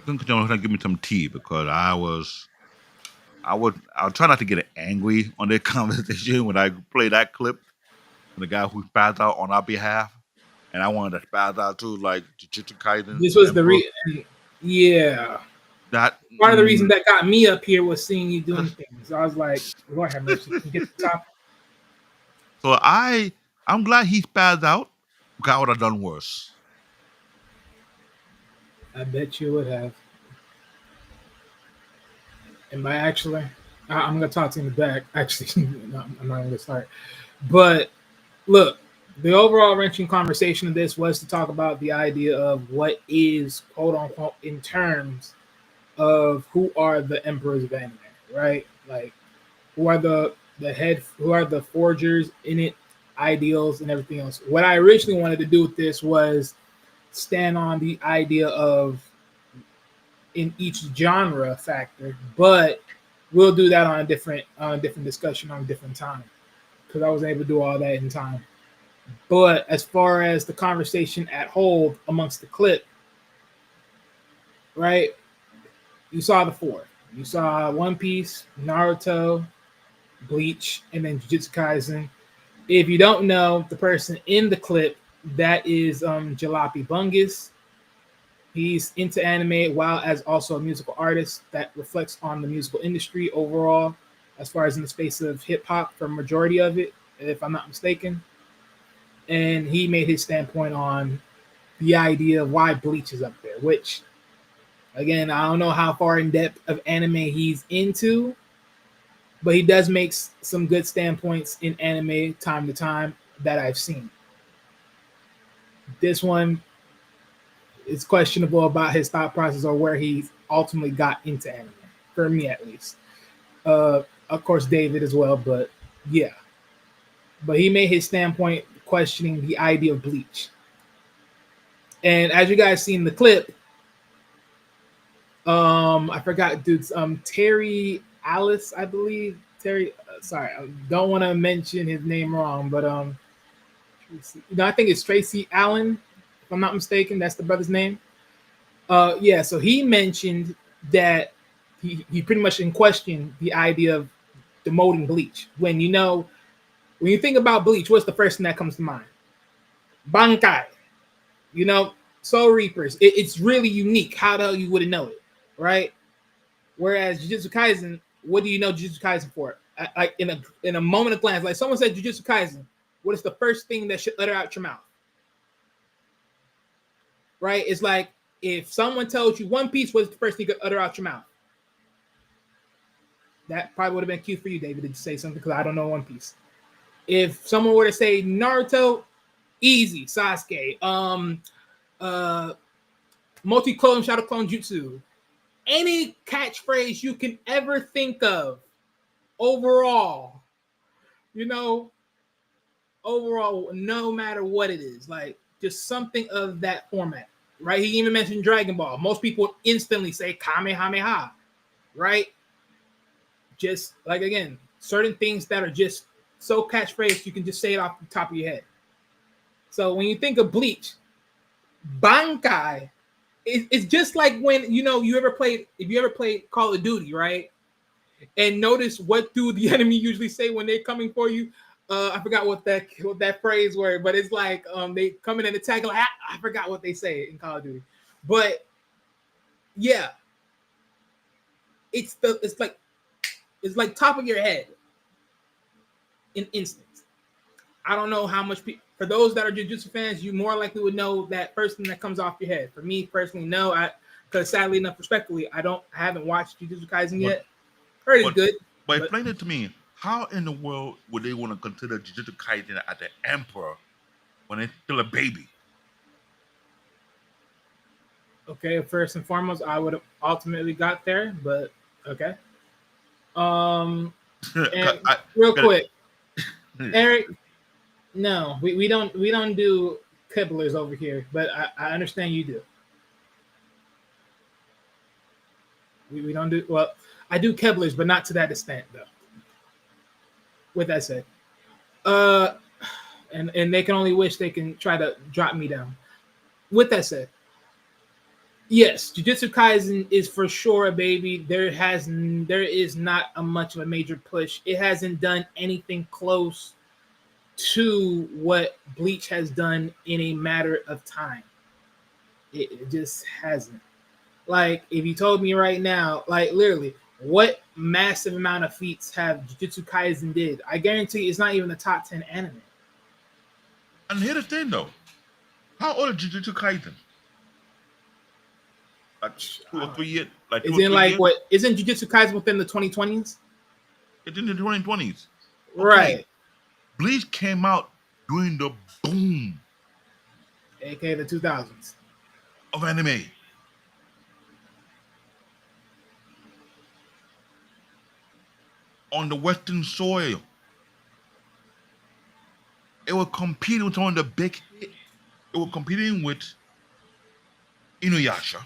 You can give me some tea, because I'll try not to get angry on their conversation when I play that clip from the guy who spazzed out on our behalf, and I wanted to spazz out too, like Jujutsu Kaisen. This was the reason. Yeah. That part of the reason that got me up here was seeing you doing things. I was like, Lord have mercy, get the top. So I'm glad he spazzed out, because I would have done worse. I bet you would have. Am I actually? I'm going to talk to you in the back. Actually, no, I'm not going to start. But look, the overall wrenching conversation of this was to talk about the idea of what is, quote unquote, in terms of who are the emperors of anime, right? Like, who are the forgers in it, ideals, and everything else. What I originally wanted to do with this was stand on the idea of in each genre factor, but we'll do that on a different discussion on a different time, because I wasn't able to do all that in time. But as far as the conversation at whole amongst the clip, right? You saw the four. You saw One Piece, Naruto, Bleach, and then Jujutsu Kaisen. If you don't know, the person in the clip That is Jalopy Bungus. He's into anime while as also a musical artist that reflects on the musical industry overall, as far as in the space of hip hop for majority of it, if I'm not mistaken. And he made his standpoint on the idea of why Bleach is up there, which again, I don't know how far in depth of anime he's into, but he does make some good standpoints in anime time to time that I've seen. This one is questionable about his thought process or where he ultimately got into anime, for me at least. Of course, David as well, but yeah. But he made his standpoint questioning the idea of Bleach. And as you guys see in the clip, I forgot dude's Terry Alice, I believe. Terry, sorry, I don't want to mention his name wrong, but Tracy, I think it's Tracy Allen, if I'm not mistaken. That's the brother's name. Yeah, so he mentioned that he pretty much in question the idea of demoting Bleach. When you think about Bleach, what's the first thing that comes to mind? Bankai, Soul Reapers. It's really unique. How the hell you wouldn't know it, right? Whereas Jujutsu Kaisen, what do you know Jujutsu Kaisen for? Like in a moment of glance, like someone said Jujutsu Kaisen, what is the first thing that should utter out your mouth? Right? It's like if someone tells you One Piece, what's the first thing you could utter out your mouth? That probably would have been cute for you, David, to say something because I don't know One Piece. If someone were to say Naruto, easy, Sasuke, multi-clone, shadow clone jutsu, any catchphrase you can ever think of, overall, no matter what it is, like just something of that format, right? He even mentioned Dragon Ball. Most people instantly say Kamehameha, right? Just like, again, certain things that are just so catchphrase, you can just say it off the top of your head. So when you think of Bleach, Bankai, it's just like when if you ever played Call of Duty, right? And notice what do the enemy usually say when they're coming for you. I forgot what that phrase were, but it's like they come in and attack. Like, I forgot what they say in Call of Duty, but yeah, it's like top of your head in instance. I don't know how much for those that are Jujutsu fans, you more likely would know that first thing that comes off your head. For me personally, no, because sadly enough, respectfully, I haven't watched Jujutsu Kaisen yet. Heard it's good. But explain it to me. How in the world would they want to consider Jujutsu Kaisen as the emperor when it's still a baby? Okay, first and foremost, I would have ultimately got there, but okay. And real quick, Eric, no, we don't do kibblers over here, but I understand you do. We don't do well. I do kibblers, but not to that extent, though. With that said, and they can only wish they can try to drop me down. With that said, yes, Jujutsu Kaisen is for sure a baby. There is not a much of a major push. It hasn't done anything close to what Bleach has done in a matter of time. It just hasn't. Like, if you told me right now, like literally, what massive amount of feats have Jujutsu Kaisen did? I guarantee it's not even the top 10 anime. And here's the thing, though. How old is Jujutsu Kaisen? Like 2 or 3 years? Like isn't Jujutsu Kaisen within the 2020s? It's in the 2020s. Okay. Right. Bleach came out during the boom, aka the 2000s, of anime. On the Western soil. It was competing with some of the big hits. It was competing with Inuyasha.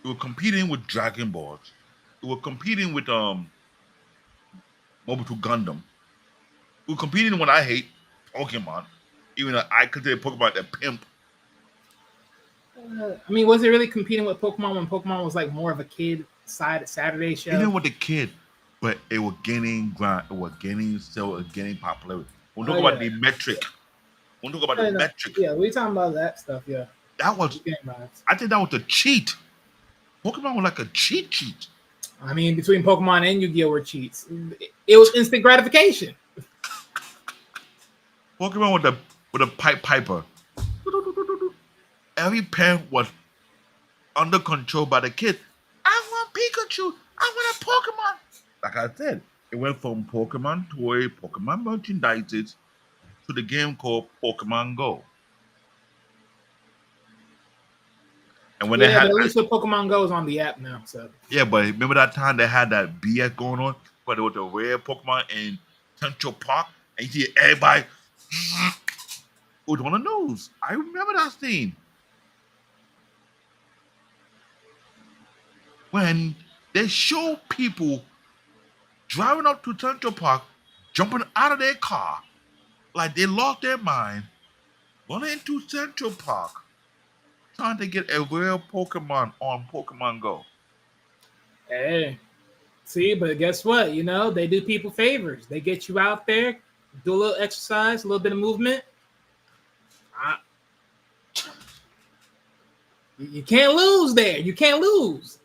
It was competing with Dragon Balls. It was competing with Mobile 2 Gundam. It was competing with what I hate, Pokemon. Even though I consider Pokemon a pimp. I mean, was it really competing with Pokemon when Pokemon was like more of a kid Saturday show? Even with the kid, but it was gaining ground. It was gaining popularity. We'll talk about the metric. When we talk about Yeah, the no, metrics, yeah, we talking about that stuff. Yeah, that was, game vibes. I think that was a cheat. Pokemon was like a cheat sheet. I mean, between Pokemon and Yu-Gi-Oh were cheats. It was instant gratification. Pokemon with a pipe piper. Every parent was under control by the kid. I want Pikachu. I want a Pokemon. Like I said, it went from Pokemon toy, Pokemon merchandises to the game called Pokemon Go. And when they Yeah, had, but at least with Pokemon Go is on the app now. So yeah, but remember that time they had that BS going on, but there was a rare Pokemon in Central Park, and you see everybody was on the news. I remember that scene. When they show people driving up to Central Park, jumping out of their car, like they lost their mind, running into Central Park, trying to get a real Pokemon on Pokemon Go. hey, see, but guess what? You know, they do people favors. They get you out there, do a little exercise, a little bit of movement. You can't lose there. You can't lose.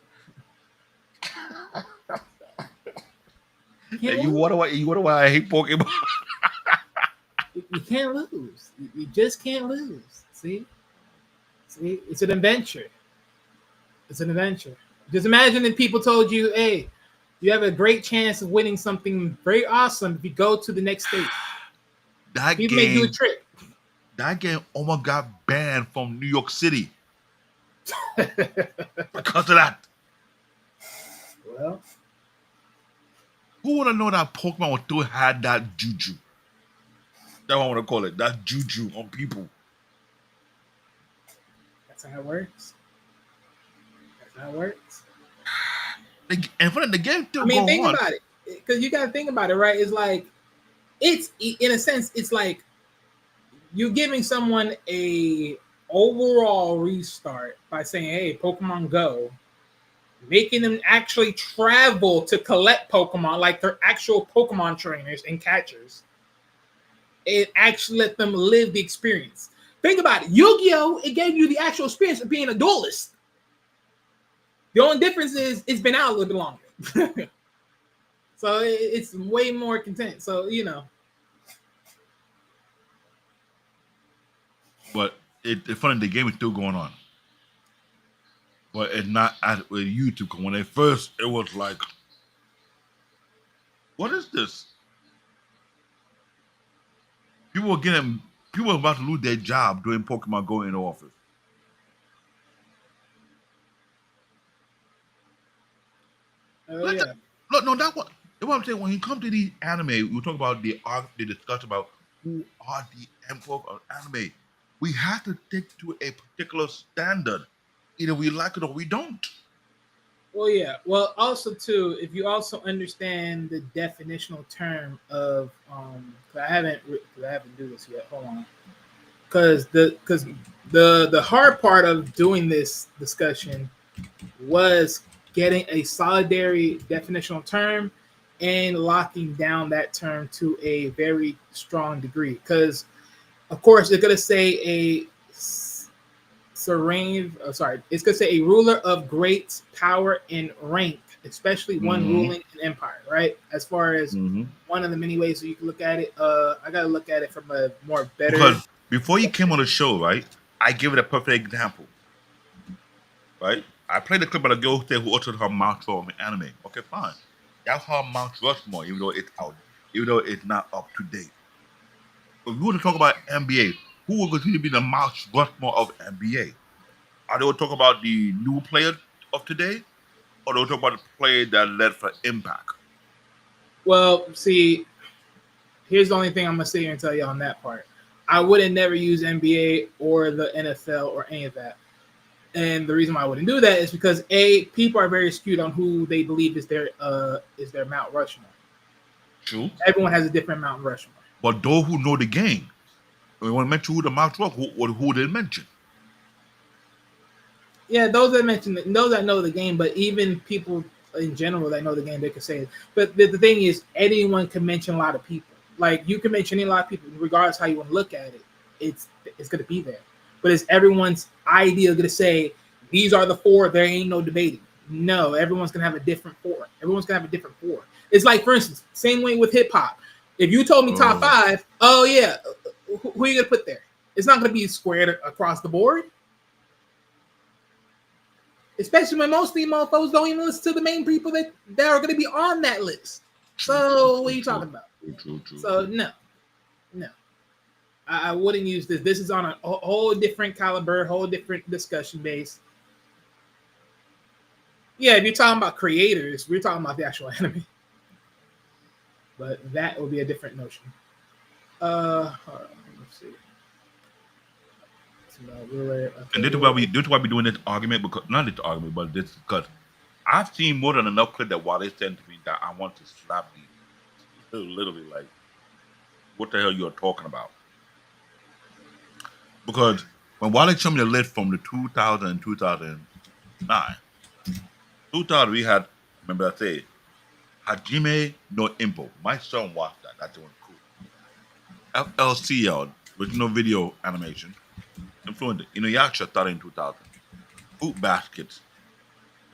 Yeah, you wonder why I hate Pokemon. You can't lose. You just can't lose. See, it's an adventure. It's an adventure. Just imagine if people told you, "Hey, you have a great chance of winning something very awesome if you go to the next state." That People may do a game, trick. that game almost got banned from New York City because of that. Well, Who would have known that Pokemon would still had that juju? That's what I want to call it. That juju on people. that's how it works. That's how it works. And for the game still I mean, going think on. about it, because you got to think about it, right? It's like, it's in a sense, it's like you're giving someone a overall restart by saying, "Hey, Pokemon Go," making them actually travel to collect Pokemon, like they're actual Pokemon trainers and catchers. It actually let them live the experience. Think about it. Yu-Gi-Oh! It gave you the actual experience of being a duelist. The only difference is it's been out a little bit longer. So it's way more content. So, you know. But it's funny, the game is still going on. But it's not with YouTube. 'Cause when they first, it was like, what is this? People were about to lose their job doing Pokemon Go in the office. Oh, yeah. Look, no, that's what I'm saying. When you come to the anime, we talk about the art, they discuss about who are the emperor of anime. We have to stick to a particular standard. Either we like it or we don't. Well, yeah. Well, also too, if you also understand the definitional term of 'cause I haven't do this yet. Hold on. Because the hard part of doing this discussion was getting a solidary definitional term and locking down that term to a very strong degree. Because of course it's gonna say a it's gonna say a ruler of great power and rank, especially one ruling an empire, right? As far as one of the many ways that you can look at it, I gotta look at it from a more better. Because before you came on the show, right, I give it a perfect example. Right? I played the clip of the girl who altered her Mount Rushmore in anime. Okay, fine. That's her Mount Rushmore, even though it's out, even though it's not up to date. If we were to talk about NBA, who will continue to be the Mount Rushmore of NBA? Are they talking about the new players of today, or they talking about the player that led for Impact? Well, see, here's the only thing I'm gonna sit here and tell you on that part. I wouldn't never use NBA or the NFL or any of that. And the reason why I wouldn't do that is because people are very skewed on who they believe is their Mount Rushmore. True. Everyone has a different Mount Rushmore. But those who know the game, we want to mention who the Mount Rushmore, who they mention. Yeah, those that know the game, but even people in general that know the game, they could say it. But the thing is, anyone can mention a lot of people. Like, you can mention a lot of people, regardless how you want to look at it. it's going to be there. But is everyone's idea going to say these are the 4? There ain't no debating. No, everyone's going to have a different 4. Everyone's going to have a different 4. It's like, for instance, same way with hip hop. If you told me top 5, oh yeah, who are you going to put there? It's not going to be squared across the board. Especially when most of these motherfuckers don't even listen to the main people that are going to be on that list. So what are you talking about? True. So no. I wouldn't use this. This is on a whole different caliber, whole different discussion base. Yeah, if you're talking about creators, we're talking about the actual anime. But that will be a different notion. Hold on, let's see. And this is why we doing this argument, because not this argument, but this because I've seen more than enough clips that while they send to me that I want to slap you. Literally, like, what the hell you're talking about? Because when Wally showed me the list from the 2000 and 2009, 2000 we had, remember I said, Hajime no Ippo. My son watched that. That's one cool. FLCL, original video animation. Influenced Inuyasha started in 2000. Fruit Baskets.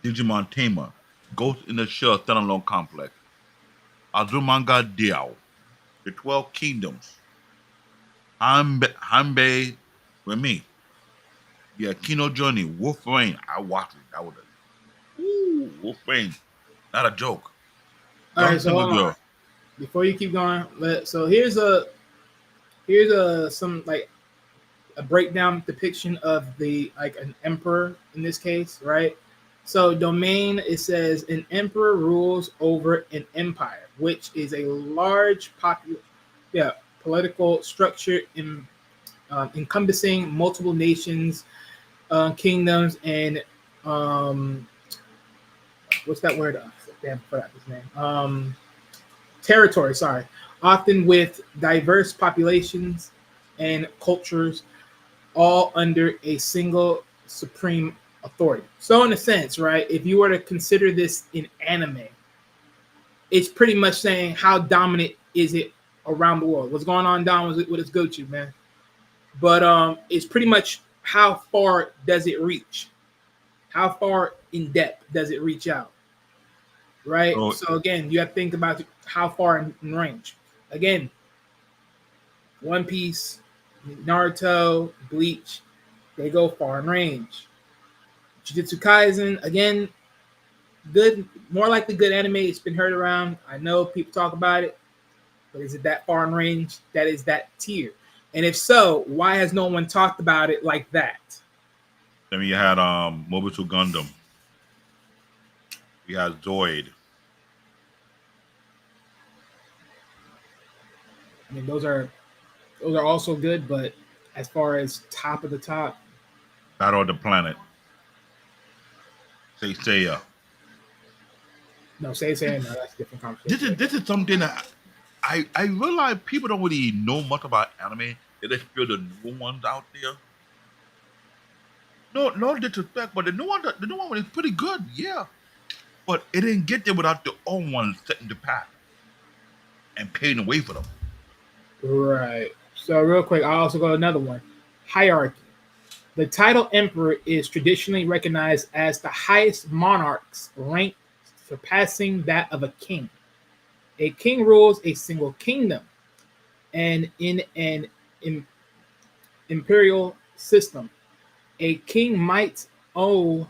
Digimon Tamer. Ghost in the Shell standalone complex. Azumanga Diao. The 12 Kingdoms. Hanbei Remy. Yeah, Kino Journey. Wolf Rain. I watched it. That was Wolf Rain. Not a joke. All right, so hold on. Before you keep going, so here's some like a breakdown depiction of the like an emperor in this case, right? So domain, it says an emperor rules over an empire, which is a large political structure encompassing multiple nations, kingdoms, and what's that word? Damn, I forgot his name. Territory, sorry. Often with diverse populations and cultures, all under a single supreme authority. So in a sense, right, if you were to consider this in anime, it's pretty much saying how dominant is it around the world. What's going on down with its Gochu, man? But it's pretty much how far does it reach? How far in depth does it reach out? Right? Oh. So again, you have to think about how far in range. Again, One Piece, Naruto, Bleach, they go far in range. Jujutsu Kaisen, again, good, more likely good anime. It's been heard around. I know people talk about it, but is it that far in range? That is that tier. And if so, why has no one talked about it like that? Then you had Mobile Gundam. We had Zoid. I mean, those are also good, but as far as top of the top, Battle of the Planet. Seiya. no, say no, that's a different conversation. This is something that I realize people don't really know much about anime. They just feel the new ones out there. No disrespect, but the new one is pretty good, yeah. But it didn't get there without the old ones setting the path and paving the way for them. Right. So real quick, I'll also go to another one. Hierarchy. The title emperor is traditionally recognized as the highest monarch's rank, surpassing that of a king. A king rules a single kingdom, and in an imperial system, a king might owe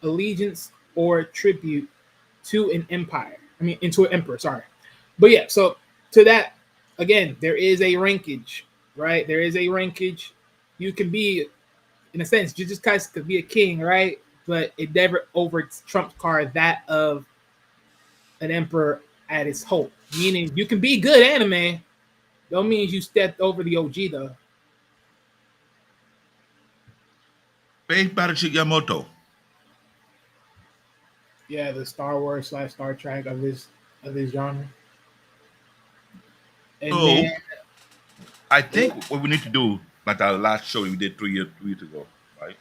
allegiance or tribute to an empire. Into an emperor, sorry. But yeah, so to that, again, there is a rankage, right? There is a rankage. You can be, in a sense, Jujutsu Kaisen could be a king, right? But it never over trumps card that of an emperor at its hope. Meaning you can be good anime, don't mean you stepped over the OG though. Space Battleship Yamato. Yeah, the Star Wars / Star Trek of this genre. And So, then, I think what we need to do, like our last show we did 3 years ago, right?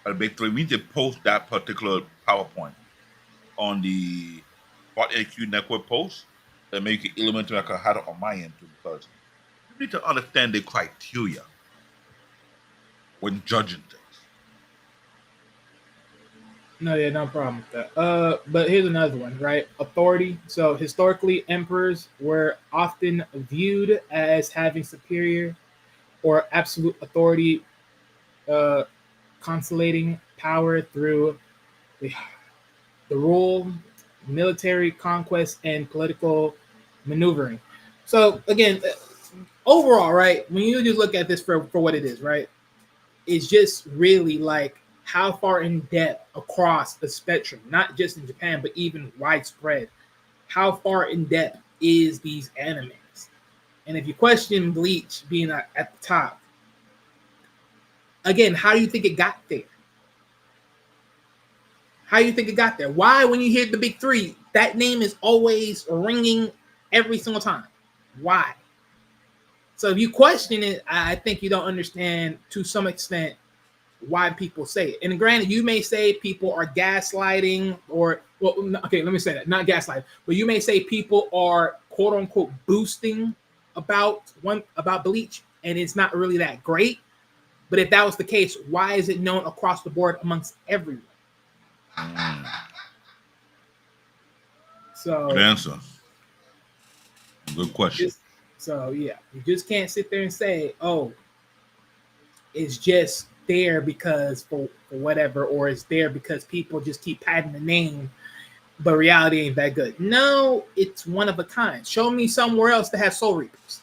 At Big 3, we need to post that particular PowerPoint on the Spot AQ Network post, and make it elementary. I can have it on my end too, because You need to understand the criteria when judging things. No, yeah, no problem with that. But here's another one, right? Authority. So historically, emperors were often viewed as having superior or absolute authority, uh, consolidating power through the, the rule, military conquest, and political maneuvering. So again, overall, right? When you just look at this for what it is, right? It's just really like how far in depth across the spectrum, not just in Japan, but even widespread. How far in depth is these animes? And if you question Bleach being at the top, again, how do you think it got there? How do you think it got there? Why, when you hear the big three, that name is always ringing every single time? Why? So if you question it, I think you don't understand to some extent why people say it. And granted, you may say people are gaslighting, or well, okay, let me say that, not gaslighting, but you may say people are quote unquote boosting about Bleach, and it's not really that great. But if that was the case, why is it known across the board amongst everyone? So Good answer. Good question. So yeah, you just can't sit there and say, "Oh, it's just there because for whatever," or it's there because people just keep patting the name, but reality ain't that good. No, it's one of a kind. Show me somewhere else that has Soul Reapers.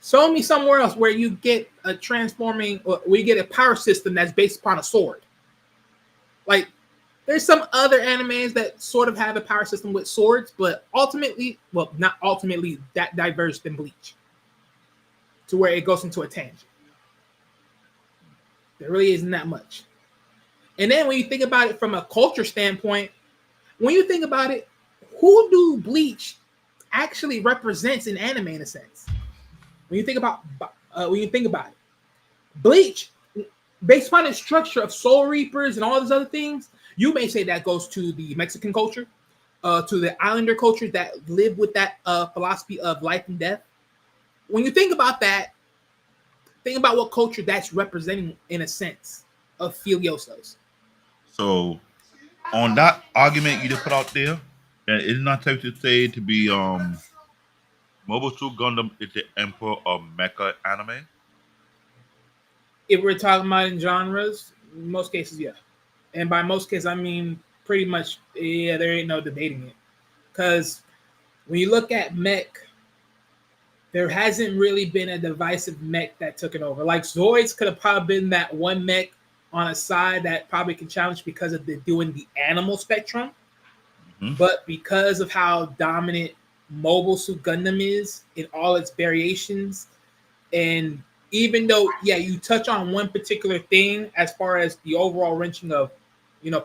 Show me somewhere else where you get a transforming, or where you get a power system that's based upon a sword. Like, there's some other animes that sort of have a power system with swords, but ultimately, well, not ultimately that diverse than Bleach, to where it goes into a tangent. There really isn't that much. And then when you think about it from a culture standpoint, when you think about it, who do Bleach actually represents in anime in a sense? When you think about it, Bleach, based upon its structure of Soul Reapers and all these other things, you may say that goes to the Mexican culture, to the Islander culture that live with that philosophy of life and death. When you think about that, think about what culture that's representing in a sense of Filiosos. So, on that argument you just put out there, that it's not safe to say to be Mobile Suit Gundam is the emperor of mecha anime. If we're talking about in genres, in most cases, yeah. And by most cases, I mean pretty much, yeah, there ain't no debating it. Because when you look at mech, there hasn't really been a divisive mech that took it over. Like Zoids could have probably been that one mech on a side that probably can challenge because of doing the animal spectrum. Mm-hmm. But because of how dominant Mobile Suit Gundam is in all its variations, and even though, yeah, you touch on one particular thing as far as the overall wrenching of,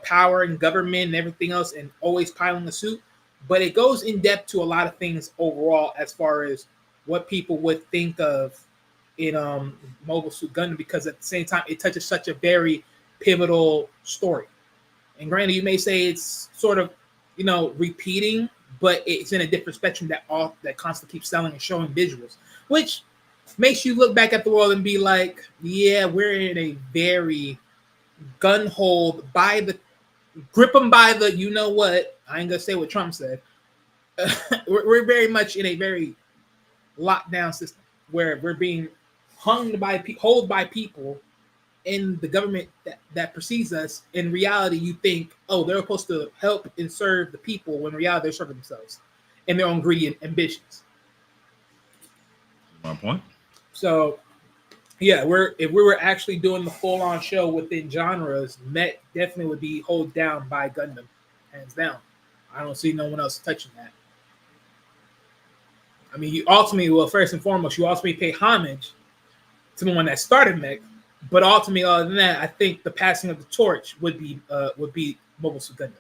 power and government and everything else, and always piling the suit, but it goes in depth to a lot of things overall as far as what people would think of in Mobile Suit Gundam, because at the same time it touches such a very pivotal story. And granted, you may say it's sort of repeating, but it's in a different spectrum that constantly keeps selling and showing visuals, which makes you look back at the world and be like, yeah, we're in a very gun hold grip them by the, you know what, I ain't gonna say what Trump said. We're very much in a very locked down system where we're being hung hold by people in the government that precedes us. In reality, you think, oh, they're supposed to help and serve the people, when in reality they're serving themselves and their own greedy ambitions. My point. So, yeah, if we were actually doing the full-on show within genres, mech definitely would be held down by Gundam, hands down. I don't see no one else touching that. I mean, you ultimately, well, first and foremost, you ultimately pay homage to the one that started mech, but ultimately, other than that, I think the passing of the torch would be Mobile Suit Gundam,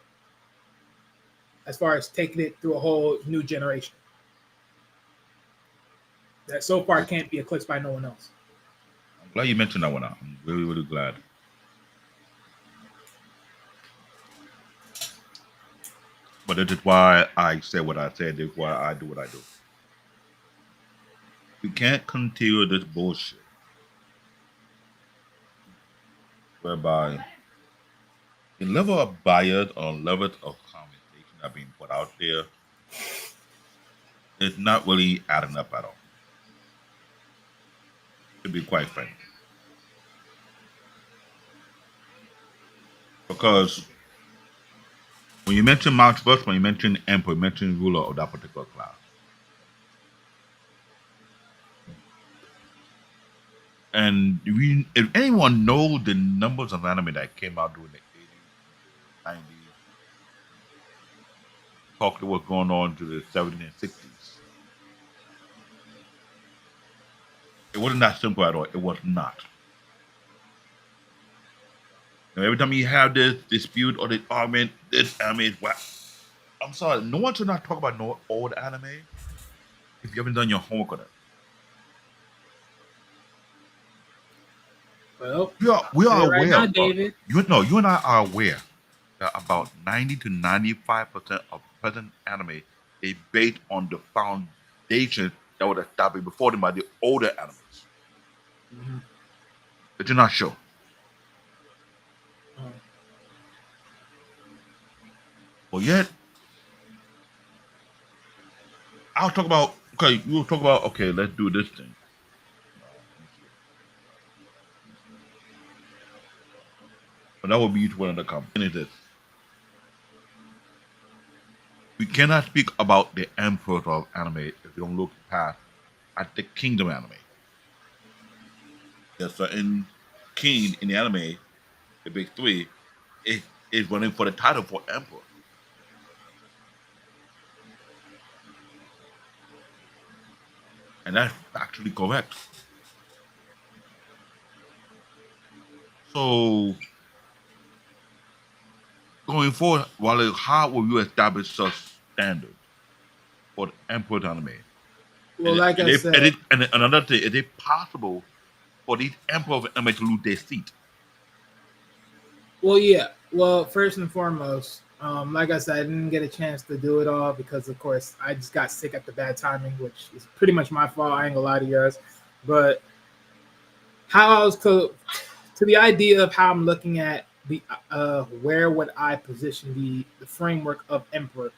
as far as taking it through a whole new generation that so far can't be eclipsed by no one else. I'm glad you mentioned that one out. I'm really, really glad. But this is why I said what I said. This is why I do what I do. We can't continue this bullshit whereby the level of bias or level of conversation that being put out there is not really adding up at all. To be quite frank. Because when you mention Mount first, when you mention emperor, you mention ruler of that particular class. And if anyone knows the numbers of anime that came out during the 80s, 90s, talk to what's going on to the 70s and 60s, it wasn't that simple at all. It was not. Now, every time you have this dispute or this argument, this anime is whack. I'm sorry, no one should not talk about no old anime if you haven't done your homework on it. Well, We are right aware. now, David. You and I are aware that about 90 to 95% of present anime is based on the foundation that was established before them by the older animes. Mm-hmm. But you're not sure. Well, yet, I'll talk about, okay, you'll talk about, okay, let's do this thing. But that will be each one of the comments. Is this. We cannot speak about the emperor of anime if you don't look past at the kingdom anime. There's certain king in the anime, the big three, is running for the title for emperor. And that's actually correct. So, going forward, how will you establish such standards for the emperor anime? Well, like I said, and another thing, is it possible for these emperor of anime to lose their seat? well, yeah. Well, first and foremost, like I said, I didn't get a chance to do it all because, of course, I just got sick at the bad timing, which is pretty much my fault. I ain't gonna lie to you guys. But how I was to the idea of how I'm looking at the where would I position the framework of Emperor?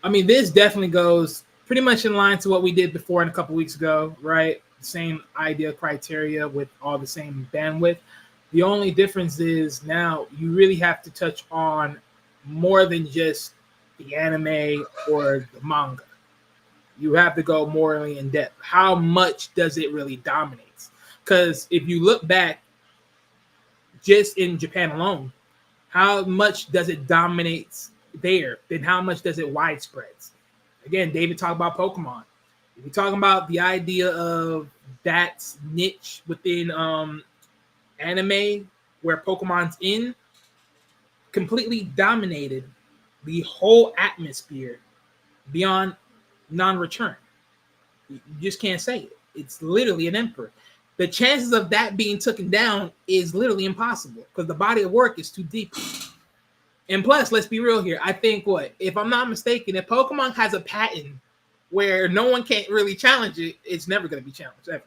I mean, this definitely goes pretty much in line to what we did before in a couple weeks ago, right? Same idea criteria with all the same bandwidth. The only difference is now you really have to touch on more than just the anime or the manga. You have to go morally in depth. How much does it really dominate? Because if you look back just in Japan alone, how much does it dominate there? Then how much does it widespread? Again, David talked about Pokemon. If you're talking about the idea of that niche within anime where Pokemon's in, completely dominated the whole atmosphere beyond non-return. You just can't say it. It's literally an emperor. The chances of that being taken down is literally impossible because the body of work is too deep. And plus, let's be real here. I think if I'm not mistaken, if Pokemon has a patent where no one can't really challenge it, it's never going to be challenged ever.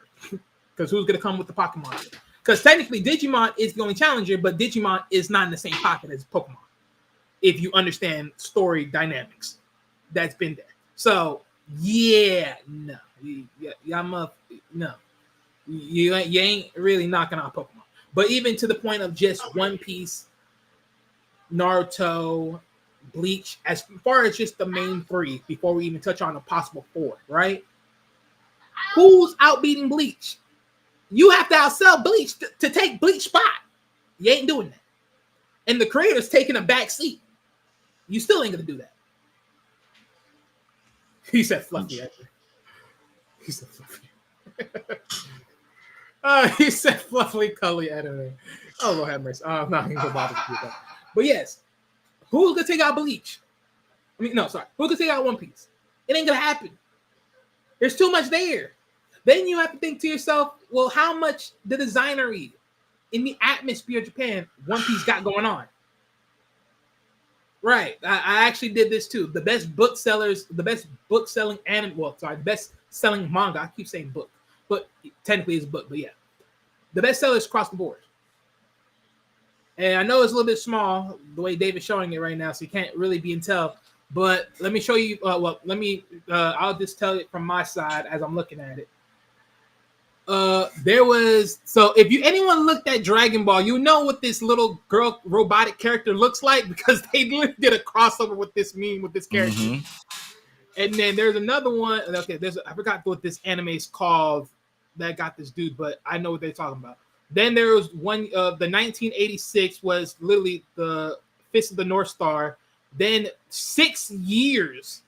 Because who's going to come with the Pokemon? Because technically Digimon is the only challenger, but Digimon is not in the same pocket as Pokemon. If you understand story dynamics that's been there. So, yeah, no. No. You ain't really knocking out Pokemon. But even to the point of just One Piece, Naruto, Bleach, as far as just the main three, before we even touch on a possible four, right? Who's outbeating Bleach? You have to outsell Bleach to take Bleach spot. You ain't doing that. And the creator's taking a back seat. You still ain't gonna do that. He said fluffy. He said fluffy. He said fluffy color anime. Oh, Lord have mercy. I'm not gonna bother to do that. But yes, who's gonna take out Bleach? Who's gonna take out One Piece? It ain't gonna happen. There's too much there. Then you have to think to yourself, well, how much the designery in the atmosphere of Japan One Piece got going on? Right. I actually did this too. The best selling manga. I keep saying book. but technically it's a book, but yeah. The bestseller is across the board. And I know it's a little bit small the way David's showing it right now, so you can't really be in tell. But let me show you. I'll just tell it from my side as I'm looking at it. If anyone looked at Dragon Ball, you know what this little girl robotic character looks like because they literally did a crossover with this meme with this character. Mhm. And then there's another one. Okay, I forgot what this anime is called that got this dude, but I know what they're talking about. Then there was one. The 1986 was literally the Fist of the North Star. Then 6 years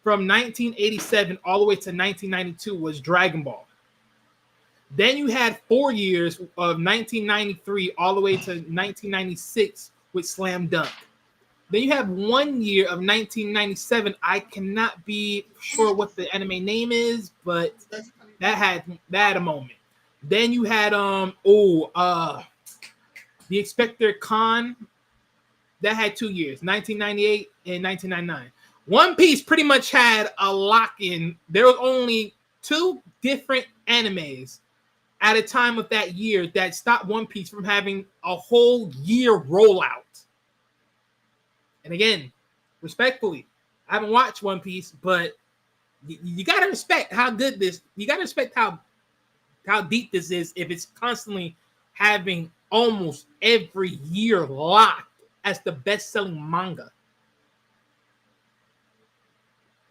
from 1987 all the way to 1992 was Dragon Ball. Then you had 4 years of 1993 all the way to 1996 with Slam Dunk. Then you have 1 year of 1997. I cannot be sure what the anime name is, but that had a moment. Then you had the Inspector Khan. That had 2 years, 1998 and 1999. One Piece pretty much had a lock-in. There was only 2 different animes at a time of that year that stopped One Piece from having a whole year rollout. And again, respectfully, I haven't watched One Piece, but you gotta respect how good this. You gotta respect how deep this is if it's constantly having almost every year locked as the best-selling manga,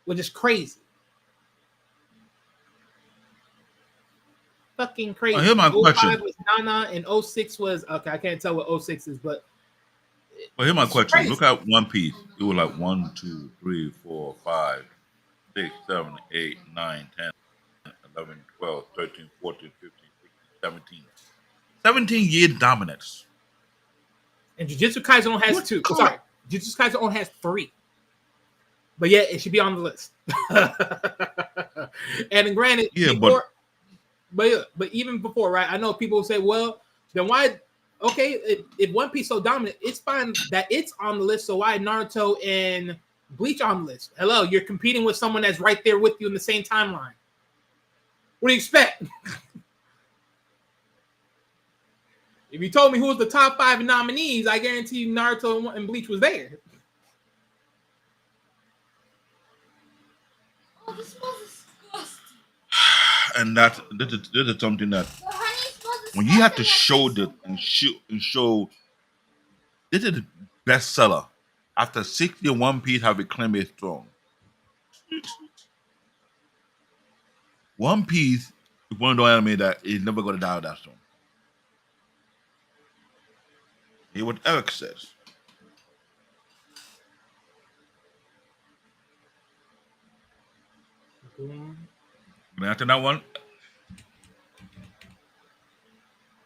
which is crazy. Fucking crazy. Here's my question. 05 was Nana and 06 was okay. I can't tell what 06 is, but Here's my question. crazy. Look at One Piece. It was like 1, 2, 3, 4, 5, 6, 7, 8, 9, 10, 11, 12, 13, 14, 15, 16, 17. 17-year dominance. And Jujutsu Kaisen only has What 2. God? Sorry, Jujutsu Kaisen only has 3. But yeah, it should be on the list. And granted, Yeah, before, but even before, right? I know people say, well, then why? Okay, if One Piece so dominant, it's fine that it's on the list. So why Naruto and Bleach on the list? Hello, you're competing with someone that's right there with you in the same timeline. What do you expect? If you told me who was the top 5 nominees, I guarantee you Naruto and Bleach was there. Oh, this smells disgusting. And this is something that The honey smells when you have to disgusting. show show this is the bestseller after 60 One Piece have reclaimed its throne. One Piece is one of those anime that is never going to die with that throne. Hear what Eric says. Can I answer that one?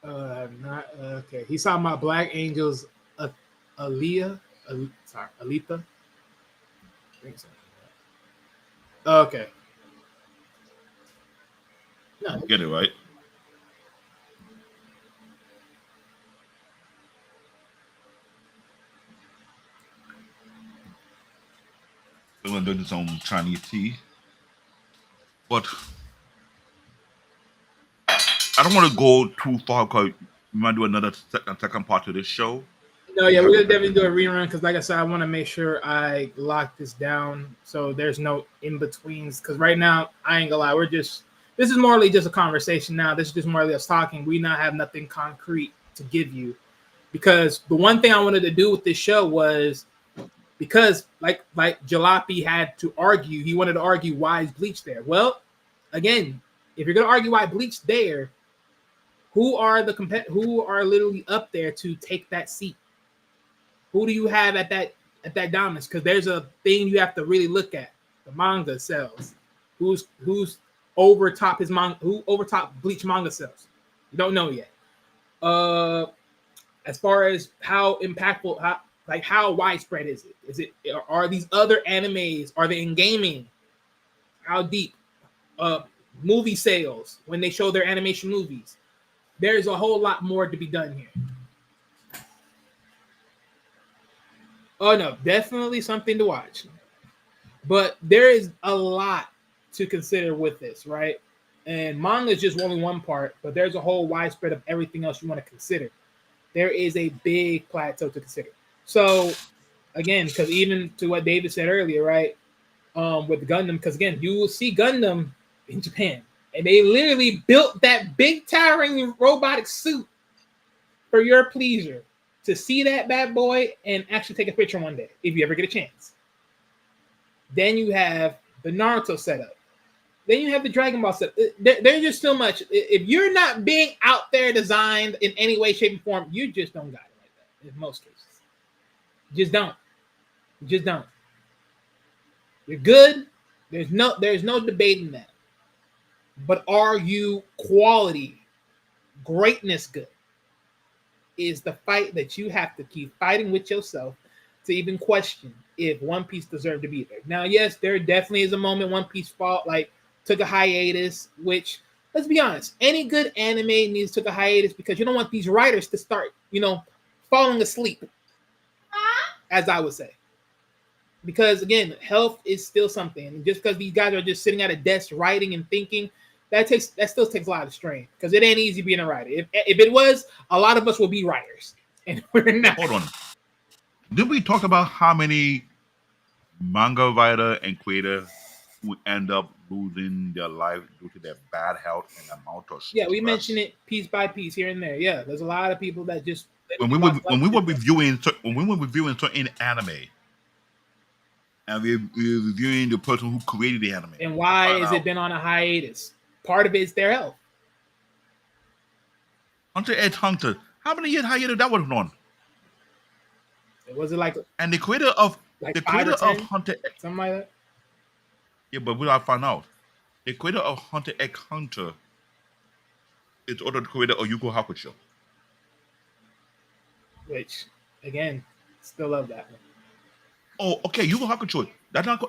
Not okay. He's talking about Black Angels, Alita. I think so. Okay. No, Get it right. We're gonna do some Chinese tea, but I don't want to go too far because we might do another second part of this show. no, yeah, we're gonna definitely do a rerun because, like I said, I want to make sure I lock this down so there's no in betweens. Because right now, I ain't gonna lie, this is morely just a conversation now. This is just morely us talking. We not have nothing concrete to give you because the one thing I wanted to do with this show was because like Jalopy had to argue, he wanted to argue why is Bleach there. Well, again, if you're gonna argue why Bleach there, who are literally up there to take that seat? Who do you have at that dominance? Because there's a thing you have to really look at. The manga sales. Who's overtop his manga? Who overtop Bleach manga sales? You don't know yet. As far as how impactful, how widespread is it? Are these other animes? Are they in gaming? How deep? Movie sales when they show their animation movies. There's a whole lot more to be done here. Oh no, definitely something to watch. But there is a lot to consider with this, right? And manga is just only one part, but there's a whole widespread of everything else you want to consider. There is a big plateau to consider. So, again, because even to what David said earlier, right, with Gundam, because again, you will see Gundam in Japan, and they literally built that big towering robotic suit for your pleasure to see that bad boy and actually take a picture one day if you ever get a chance. Then you have the Naruto setup. Then you have the Dragon Ball setup. There's just so much. If you're not being out there designed in any way, shape, and form, you just don't got it like that in most cases. You just don't. You just don't. You're good. There's no debating that. But are you quality, greatness good? Is the fight that you have to keep fighting with yourself to even question if One Piece deserved to be there. Now, yes, there definitely is a moment One Piece took a hiatus, which, let's be honest, any good anime needs to take a hiatus because you don't want these writers to start, falling asleep, as I would say. Because, again, health is still something. And just because these guys are just sitting at a desk writing and thinking, that still takes a lot of strain because it ain't easy being a writer. If it was, a lot of us will be writers, and we're not. Hold on. Did we talk about how many manga writer and creator who end up losing their life due to their bad health and amount of stress? Yeah, we mentioned it piece by piece here and there. Yeah, there's a lot of people that just when we were reviewing certain anime, and we're reviewing the person who created the anime. And why has it been on a hiatus? Part of it is their health. Hunter x Hunter. How many years hiatus that was on? Was it like? And the creator of Hunter X, something like that. Yeah, but we gotta find out. The creator of Hunter x Hunter is also the creator of Yu Yu Hakusho. Which, again, still love that one. Oh, okay, Yu Yu Hakusho. That's not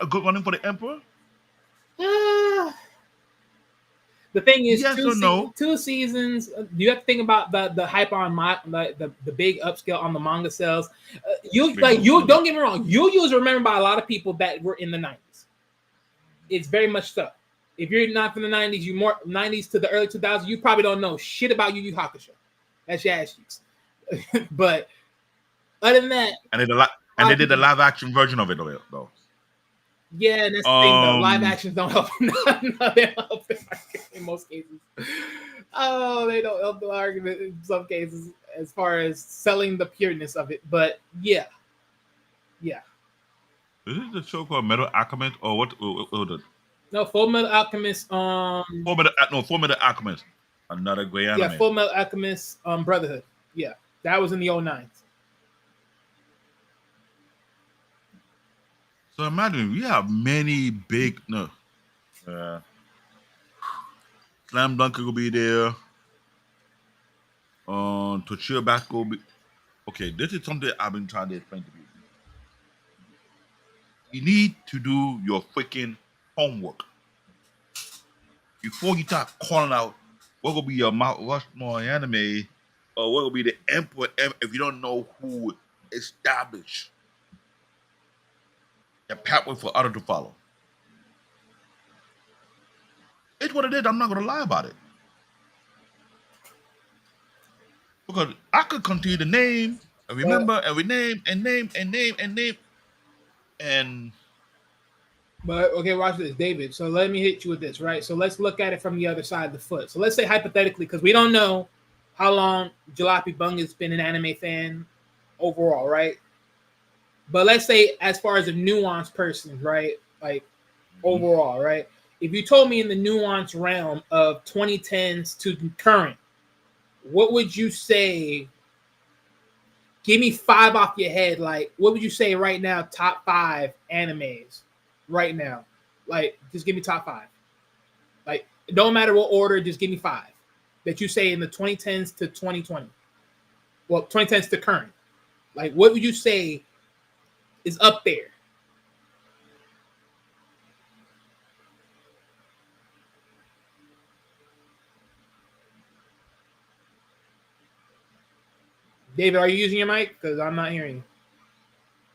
a good running for the Emperor? The thing is, yes or no? 2 seasons. You have to think about the hype on the big upscale on the manga sales. You don't get me wrong. Yu Yu is remembered by a lot of people that were in the 90s. It's very much so. If you're not from the 90s, you more 90s to the early 2000s, you probably don't know shit about Yu Yu Hakusho. That's your ass cheeks. But other than that, they did the live action version of it though. Yeah, and that's the thing though. Live actions don't help. No, they don't help in most cases. Oh, they don't help the argument in some cases as far as selling the pureness of it. But yeah. Is this the show called Metal Alchemist or what? No, Full Metal Alchemist. Full Metal Alchemist. Another great anime. Yeah, Full Metal Alchemist. Brotherhood. Yeah, that was in the 09s. So imagine we have many big Slam Dunk will be there. Toshio Basco will be. Okay, this is something I've been trying to explain to you. You need to do your freaking homework before you start calling out what will be your Mount Rushmore anime or what will be the Emperor if you don't know who established a pathway for others to follow. It's what it is. I'm not going to lie about it. Because I could continue to name and remember and rename and name. But okay, watch this, David. So let me hit you with this, right? So let's look at it from the other side of the foot. So let's say hypothetically, because we don't know how long Jalopy Bung has been an anime fan overall, right? But let's say as far as a nuanced person, right? Like overall, right? If you told me in the nuanced realm of 2010s to current, what would you say? Give me 5 off your head. Like, what would you say right now? Top 5 animes right now. Like, just give me top 5. Like, it don't matter what order. Just give me 5 that you say in the 2010s to 2020. Well, 2010s to current. Like, what would you say is up there? David, are you using your mic? Because I'm not hearing you.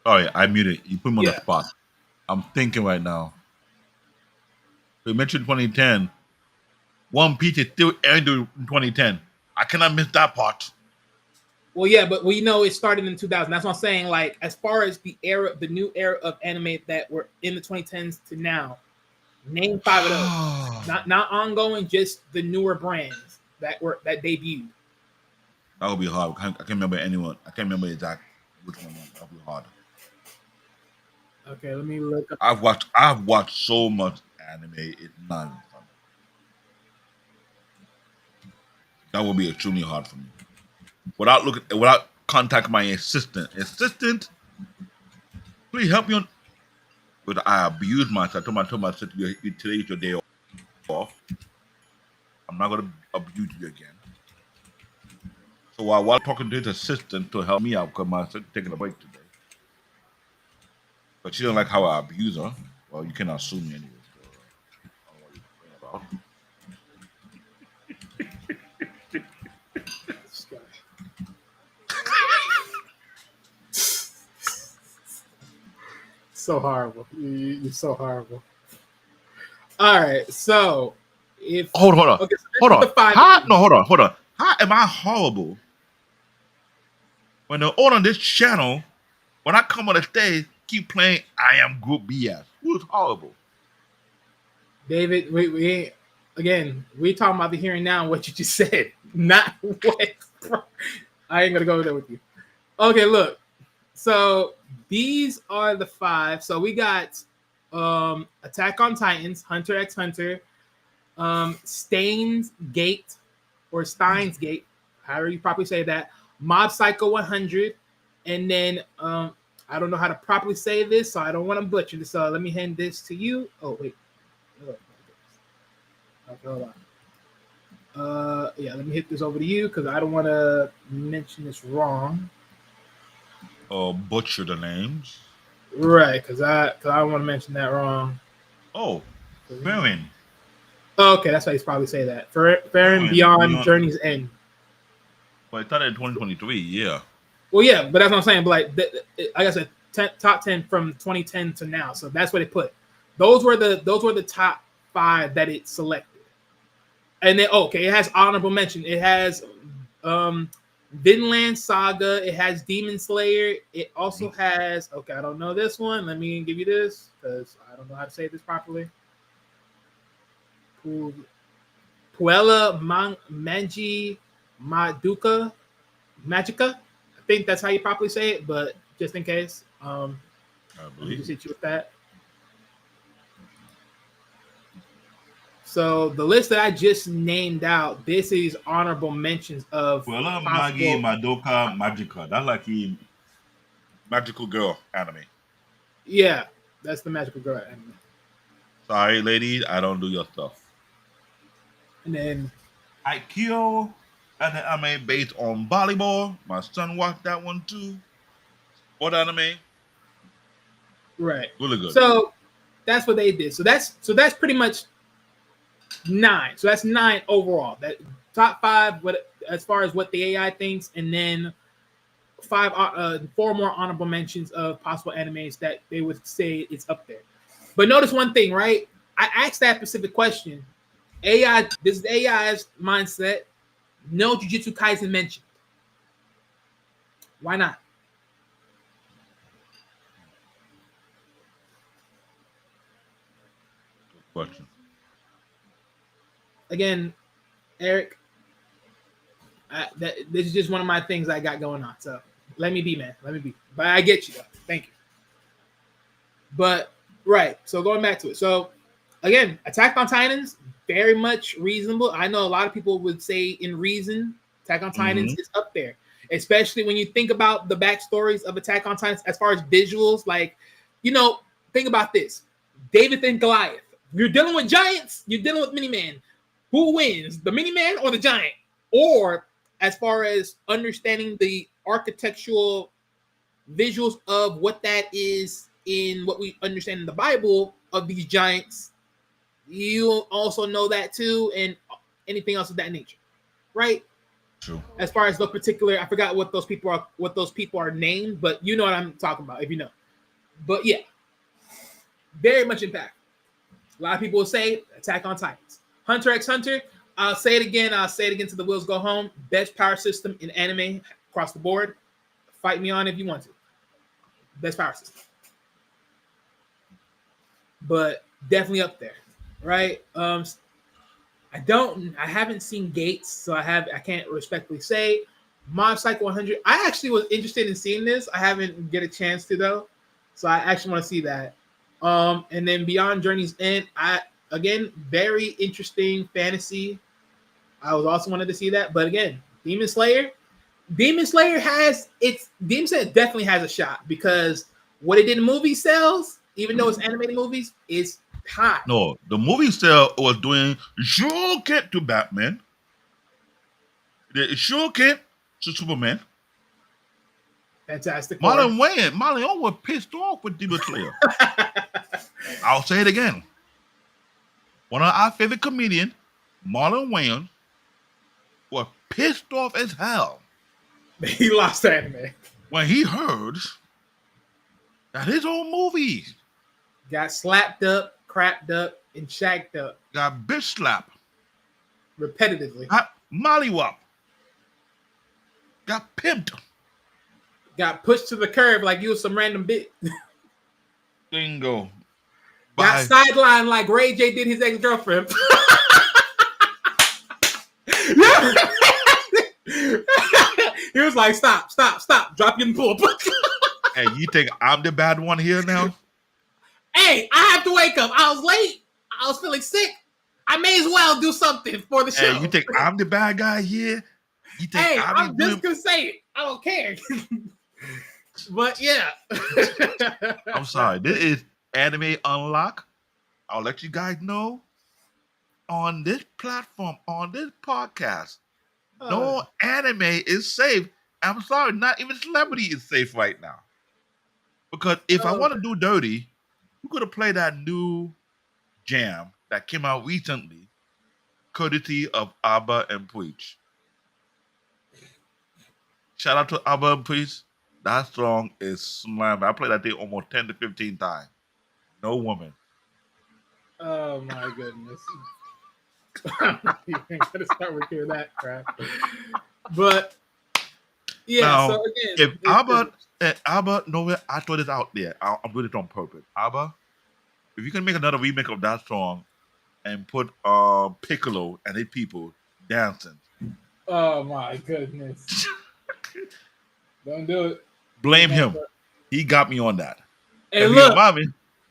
Oh yeah, I muted. You put me on the spot. I'm thinking right now. So you mentioned 2010. One Piece is still airing in 2010. I cannot miss that part. Well, yeah, but we know it started in 2000. That's what I'm saying. Like, as far as the era, the new era of anime that were in the 2010s to now, name 5 of those. Not ongoing, just the newer brands that debuted. That would be hard. I can't remember anyone. I can't remember exactly which one. That would be hard. Okay, let me look up. I've watched so much anime. It's not even funny. That would be extremely hard for me. Without contacting my assistant. Assistant, please help me on. But I abused myself. I told my assistant, today is your day off. I'm not gonna abuse you again. So while talking to his assistant to help me out, because my assistant taking a break today, but she don't like how I abuse her. Well, you cannot sue me anyway. So I don't know what you're complaining about. So horrible. You're so horrible. All right, so if Hold on. okay, so Hold on. the 5 Hold on. How am I horrible when they're all on this channel? When I come on the stage, keep playing I Am Group BS. Who's horrible? David, we talking about the here and now, what you just said, not what. I ain't gonna go there with you. Okay, look. So these are the 5. So we got Attack on Titans, Hunter x Hunter, Steins Gate, however you properly say that, Mob Psycho 100, and then I don't know how to properly say this, so I don't want to butcher this. So let me hand this to you. Oh wait. Okay, hold on. Yeah, let me hit this over to you because I don't want to mention this wrong. Butcher the names. Right, because I don't want to mention that wrong. Oh, Farron. Okay, that's why he's probably say that. Farron Beyond Journey's End. Well, I thought in 2023, yeah. Well, yeah, but that's what I'm saying. But like I said, top 10 from 2010 to now. So that's what it put. Those were the top 5 that it selected. And then it has honorable mention. It has Vinland Saga. It has Demon Slayer. It also has I don't know this one. Let me give you this because I don't know how to say this properly. Puella Manji Magica. I think that's how you properly say it, but just in case, I let me believe. just hit you with that. So the list that I just named out, this is honorable mentions of Well, Magi Madoka Magica. That's like the magical girl anime. Yeah, that's the magical girl anime. Sorry, ladies, I don't do your stuff. And then Aikyo, an anime based on volleyball. My son watched that one too. What anime? right. Really good. So that's what they did. So that's pretty much 9. So that's 9 overall. That top 5 as far as what the AI thinks, and then 4 more honorable mentions of possible animes that they would say it's up there. But notice one thing, right? I asked that specific question. AI, this is AI's mindset. No Jujutsu Kaisen mentioned. Why not? Good question. Again, Eric, this is just one of my things I got going on. So let me be, man. Let me be. But I get you, though. Thank you. But, right. So going back to it. So, again, Attack on Titans, very much reasonable. I know a lot of people would say in reason, Attack on Titans is up there. Especially when you think about the backstories of Attack on Titans as far as visuals. Like, think about this. David and Goliath. You're dealing with giants. You're dealing with Mini-Man. Who wins, the Mini-Man or the giant? Or as far as understanding the architectural visuals of what that is in what we understand in the Bible of these giants, you also know that too, and anything else of that nature, right? True. As far as the particular, I forgot what those people are named, but you know what I'm talking about if you know. But yeah, very much impact. A lot of people will say Attack on Titans. Hunter x Hunter, I'll say it again. I'll say it again till the wheels go home. Best power system in anime across the board. Fight me on it if you want to. Best power system. But definitely up there, right? I haven't seen Gates, so I can't respectfully say. Mob Psycho 100. I actually was interested in seeing this. I haven't get a chance to though, so I actually want to see that. And then Beyond Journey's End. Again, very interesting fantasy. I was also wanted to see that, but again, Demon Slayer definitely has a shot because what it did in movie sales, even though it's animated movies, is high. No, the movie still was doing sure kid to Batman. The sure kid to Superman. Fantastic. Marlon was pissed off with Demon Slayer. I'll say it again. One of our favorite comedians, Marlon Wayans, was pissed off as hell. He lost anime. When he heard that his own movie Got slapped up, crapped up, and shacked up got bitch slapped, repetitively. got mollywop, got pimped, Got pushed to the curb like you was some random bit. bingo. Got sidelined like Ray J did his ex-girlfriend. He was like, stop, drop your pull. Hey, you think I'm the bad one here now? Hey, I have to wake up. I was late. I was feeling sick. I may as well do something for the show. Hey, you think I'm the bad guy here? You think Hey, I'm just gonna say it. I don't care. But yeah. I'm sorry. This is Anime Unlock. I'll let you guys know on this platform, on this podcast, no anime is safe. I'm sorry, not even celebrity is safe right now. Because if I want to do dirty, you could have played that new jam that came out recently, courtesy of ABBA and Preach. Shout out to ABBA and Preach. That song is slamming. I played that thing almost 10 to 15 times. No woman. Oh my goodness. I'm not even gonna start with you that crap. But yeah, Now, so again, if ABBA, no, I throw this out there. I'm doing it on purpose. ABBA, if you can make another remake of that song and put Piccolo and his people dancing. oh my goodness. Don't do it. Blame him. He got me on that. Hey, And look,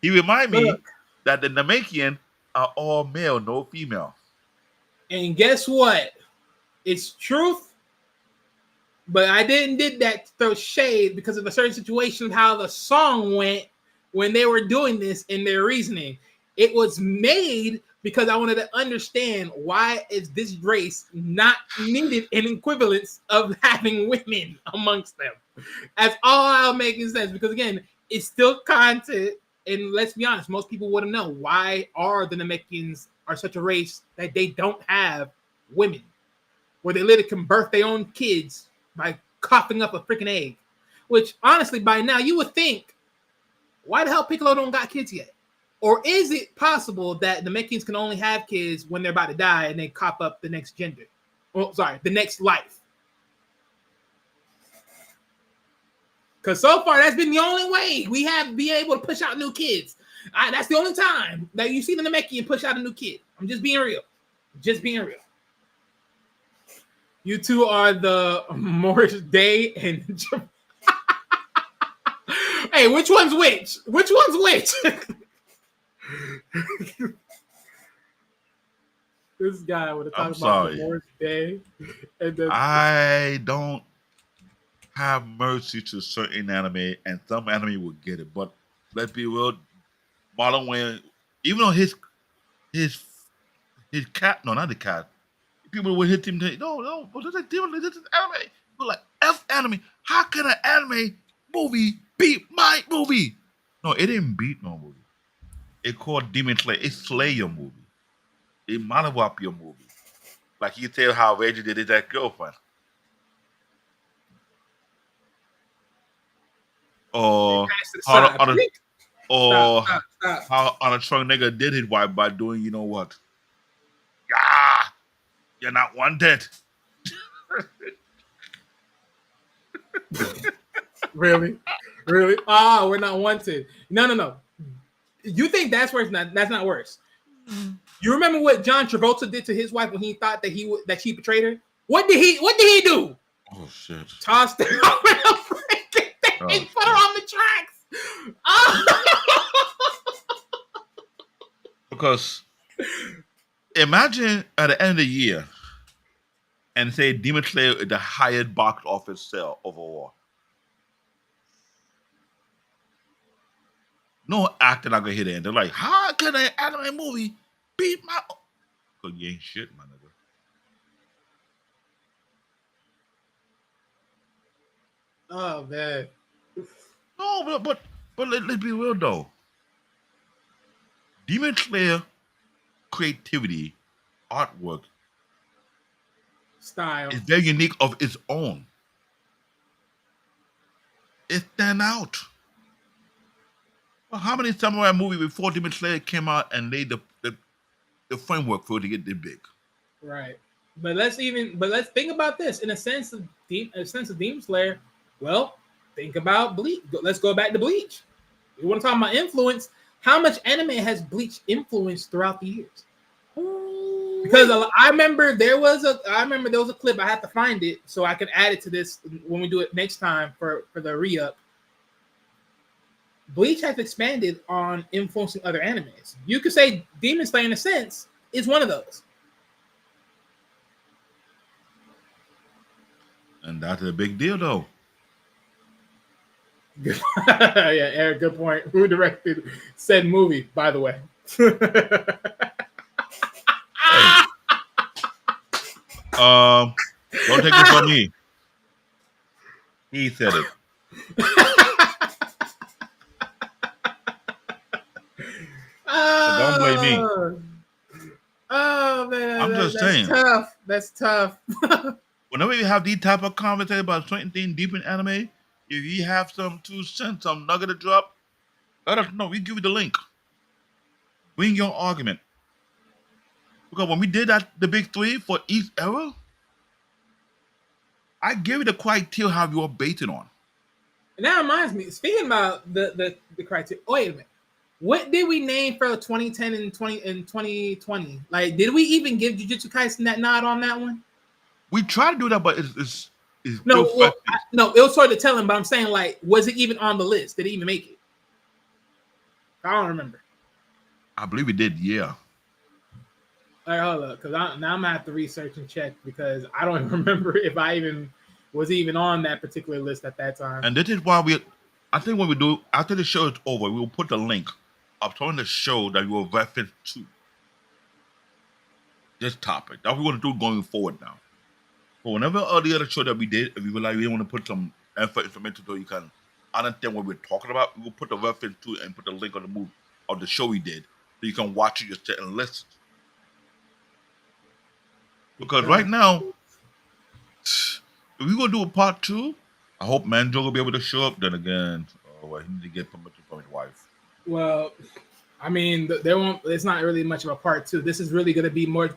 he remind me Look. that the Namekian are all male, no female. and guess what? It's truth, but I did that to throw shade because of a certain situation of how the song went when they were doing this in their reasoning. It was made because I wanted to understand why is this race not needed an equivalence of having women amongst them. That's all making sense because again, it's still content. And let's be honest, most people wouldn't know why are the Namekians are such a race that they don't have women, where they literally can birth their own kids by coughing up a freaking egg. Which honestly, by now you would think, why the hell Piccolo don't got kids yet? Or is it possible that the Namekians can only have kids when they're about to die and they cop up the next gender? Oh, sorry, the next life. Because so far, that's been the only way we have been able to push out new kids. That's the only time that you see the Namekian push out a new kid. I'm just being real. Just being real. You two are the Morris Day and... Hey, which one's which? Which one's which? This guy would have I'm talked about sorry. the Morris Day. And then... I don't have mercy to certain anime, and some anime will get it. But let's be real, Marlon Wayans, even on his cat, no, not the cat. People would hit him. No, this is different. This is anime. We're like F anime. How can an anime movie beat my movie? No, it didn't beat no movie. It called Demon Slayer. It slay your movie. It mollywop your movie. Like you tell how Reggie did his girlfriend. Or how on a strong nigga did his wife by doing, you know what? Yeah. You're not wanted. Really? Really? Ah, we're not wanted. No. You think that's worse? That's not worse. You remember what John Travolta did to his wife when he thought that she betrayed her? What did he do? Oh shit. Tossed her over the freaking thing Oh, and put her on the tracks. Oh. Because imagine at the end of the year and say Demon Slayer is the highest box office sale overall. No actor not gonna hit it. They're like, how can an anime movie beat my? Cause you ain't shit, my nigga. Oh man. No, but let's be real though. Demon Slayer creativity, artwork Style. is very unique of its own. It stand out. Well, how many samurai movies before Demon Slayer came out and laid the framework for it to get this big? Right. But let's think about this in a sense of Demon Slayer. Well, think about Bleach. Let's go back to Bleach. You want to talk about influence? How much anime has Bleach influenced throughout the years? Because I remember there was a clip. I have to find it so I can add it to this when we do it next time for the re-up. Bleach has expanded on influencing other animes. You could say Demon Slayer, in a sense, is one of those. And that's a big deal, though. Yeah, Eric, good point. Who directed said movie, by the way? Don't take it from me. He said it. Don't blame me. Oh man, I'm just saying. Tough. That's tough. Whenever you have these type of conversations about certain things deep in anime, if you have some 2 cents, some nugget to drop, let us know. We give you the link. Bring your argument. Because when we did the big 3 for each era, I gave you the criteria how you were basing on. And that reminds me, speaking about the criteria. Wait a minute. What did we name for 2010 and 2020? Like, did we even give Jujutsu Kaisen that nod on that one? We try to do that, but it's No, still well, fresh. no, it was sort of telling, but I'm saying, like, was it even on the list? Did it even make it? I don't remember. I believe we did, yeah. All right, hold up, because now I'm gonna have to research and check because I don't even remember if I even was even on that particular list at that time. And this is why I think when we do, after the show is over, we will put the link up on the show that you will reference to this topic. That's what we want to do going forward now. But whenever the other show that we did, if we were like, we want to put some information so you can understand what we're talking about, we will put the reference to it and put the link on the movie of the show we did so you can watch it yourself and listen. Because right now, if we're going to do a part 2, I hope Manjo will be able to show up. Then again, he need to get permission from his wife. Well, I mean, it's not really much of a part 2. This is really going to be more.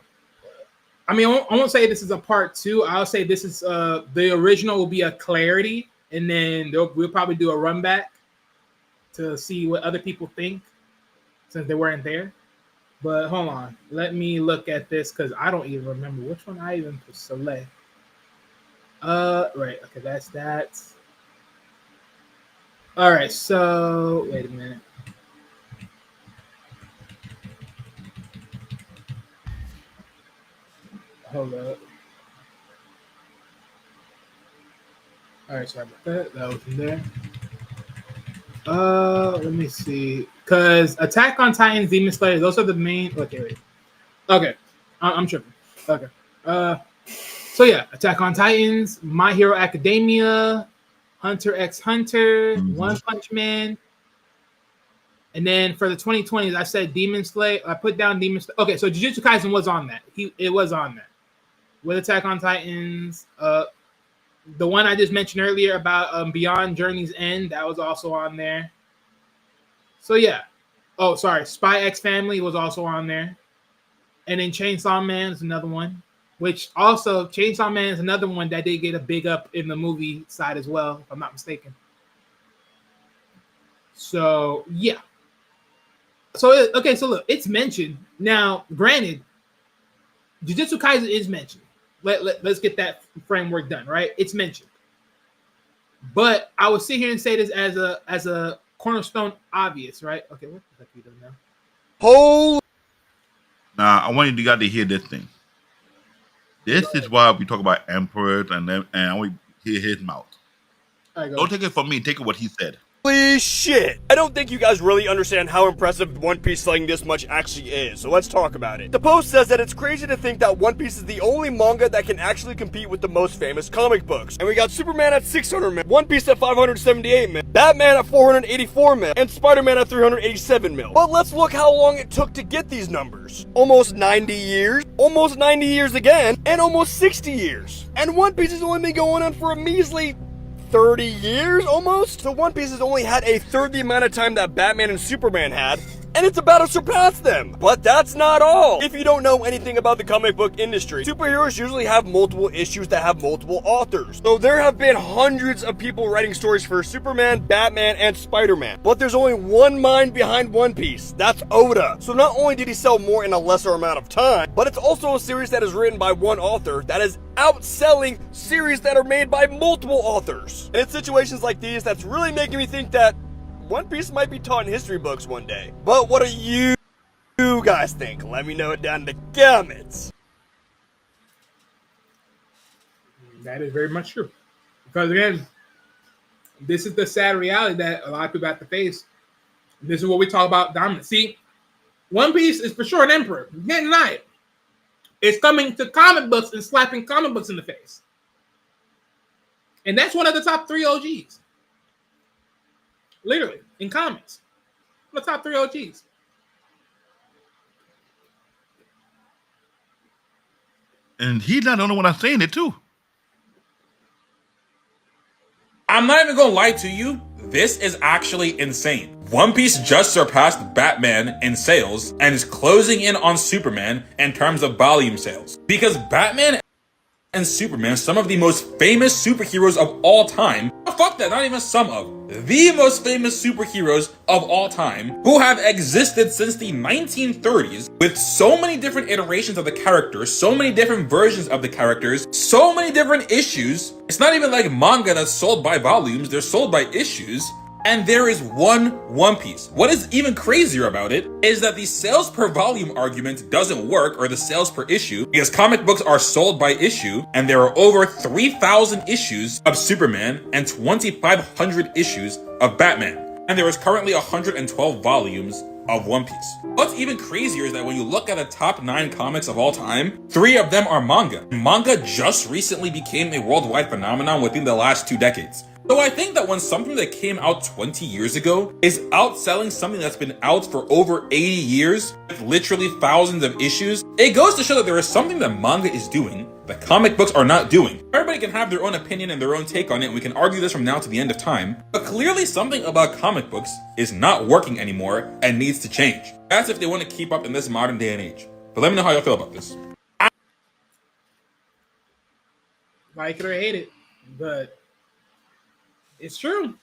I mean, I won't say this is a part 2. I'll say this is the original will be a clarity, and then we'll probably do a run back to see what other people think since they weren't there. But hold on, let me look at this because I don't even remember which one I even select. Right, okay, that's that. All right, so wait a minute. Hold up. All right, sorry about that. That was in there. Let me see. Because Attack on Titan, Demon Slayer, those are the main. Okay, wait. Okay, I'm tripping. Okay. So yeah, Attack on Titans, My Hero Academia, Hunter x Hunter, One Punch Man, and then for the 2020s, I said Demon Slayer. I put down Demon Slayer. Okay, so Jujutsu Kaisen was on that. It was on that with Attack on Titans. The one I just mentioned earlier about Beyond Journey's End, that was also on there. So yeah. Oh, sorry. Spy X Family was also on there. And then Chainsaw Man is another one. which also Chainsaw Man is another one that did get a big up in the movie side as well, if I'm not mistaken. So yeah. So okay, so look, it's mentioned now. Granted, Jujutsu Kaisen is mentioned. Let's get that framework done, right? It's mentioned, but I would sit here and say this as a cornerstone obvious, right? Okay, what the heck are you doing now? Now, I want you guys to hear this thing. This is why we talk about emperors and I want to hear his mouth. All right, go. Don't take it from me. Take it what he said. Holy shit! I don't think you guys really understand how impressive One Piece selling this much actually is, so let's talk about it. The post says that it's crazy to think that One Piece is the only manga that can actually compete with the most famous comic books. And we got Superman at 600 mil, One Piece at 578 mil, Batman at 484 mil, and Spider-Man at 387 mil. But let's look how long it took to get these numbers. Almost 90 years, almost 90 years again, and almost 60 years. And One Piece has only been going on for a measly 30 years almost? So One Piece has only had a third the amount of time that Batman and Superman had, and it's about to surpass them. But that's not all. If you don't know anything about the comic book industry, superheroes usually have multiple issues that have multiple authors. So there have been hundreds of people writing stories for Superman, Batman, and Spider-Man. But there's only one mind behind One Piece. That's Oda. So not only did he sell more in a lesser amount of time, but it's also a series that is written by one author that is outselling series that are made by multiple authors. And it's situations like these that's really making me think that One Piece might be taught in history books one day. But what do you guys think? Let me know it down in the comments. That is very much true. Because again, this is the sad reality that a lot of people have to face. This is what we talk about dominance. See, One Piece is for sure an emperor. You can't deny it. It's coming to comic books and slapping comic books in the face. And that's one of the top 3 OGs. Literally, in comics. One of the top 3 OGs. And he's not the only one that's saying it too. I'm not even gonna lie to you, this is actually insane. One Piece just surpassed Batman in sales and is closing in on Superman in terms of volume sales. Because Batman and Superman, some of the most famous superheroes of all time, fuck that, not even some of, the most famous superheroes of all time, who have existed since the 1930s, with so many different iterations of the characters, so many different versions of the characters, so many different issues. It's not even like manga that's sold by volumes, they're sold by issues. And there is One Piece. What is even crazier about it is that the sales per volume argument doesn't work, or the sales per issue, because comic books are sold by issue, and there are over 3,000 issues of Superman and 2,500 issues of Batman. And there is currently 112 volumes of One Piece. What's even crazier is that when you look at the top 9 comics of all time, 3 of them are manga. Manga just recently became a worldwide phenomenon within the last 2 decades. So I think that when something that came out 20 years ago is outselling something that's been out for over 80 years with literally thousands of issues, it goes to show that there is something that manga is doing that comic books are not doing. Everybody can have their own opinion and their own take on it, and we can argue this from now to the end of time, but clearly something about comic books is not working anymore and needs to change. That's if they want to keep up in this modern day and age. But let me know how y'all feel about this. Like it or hate it, but it's true.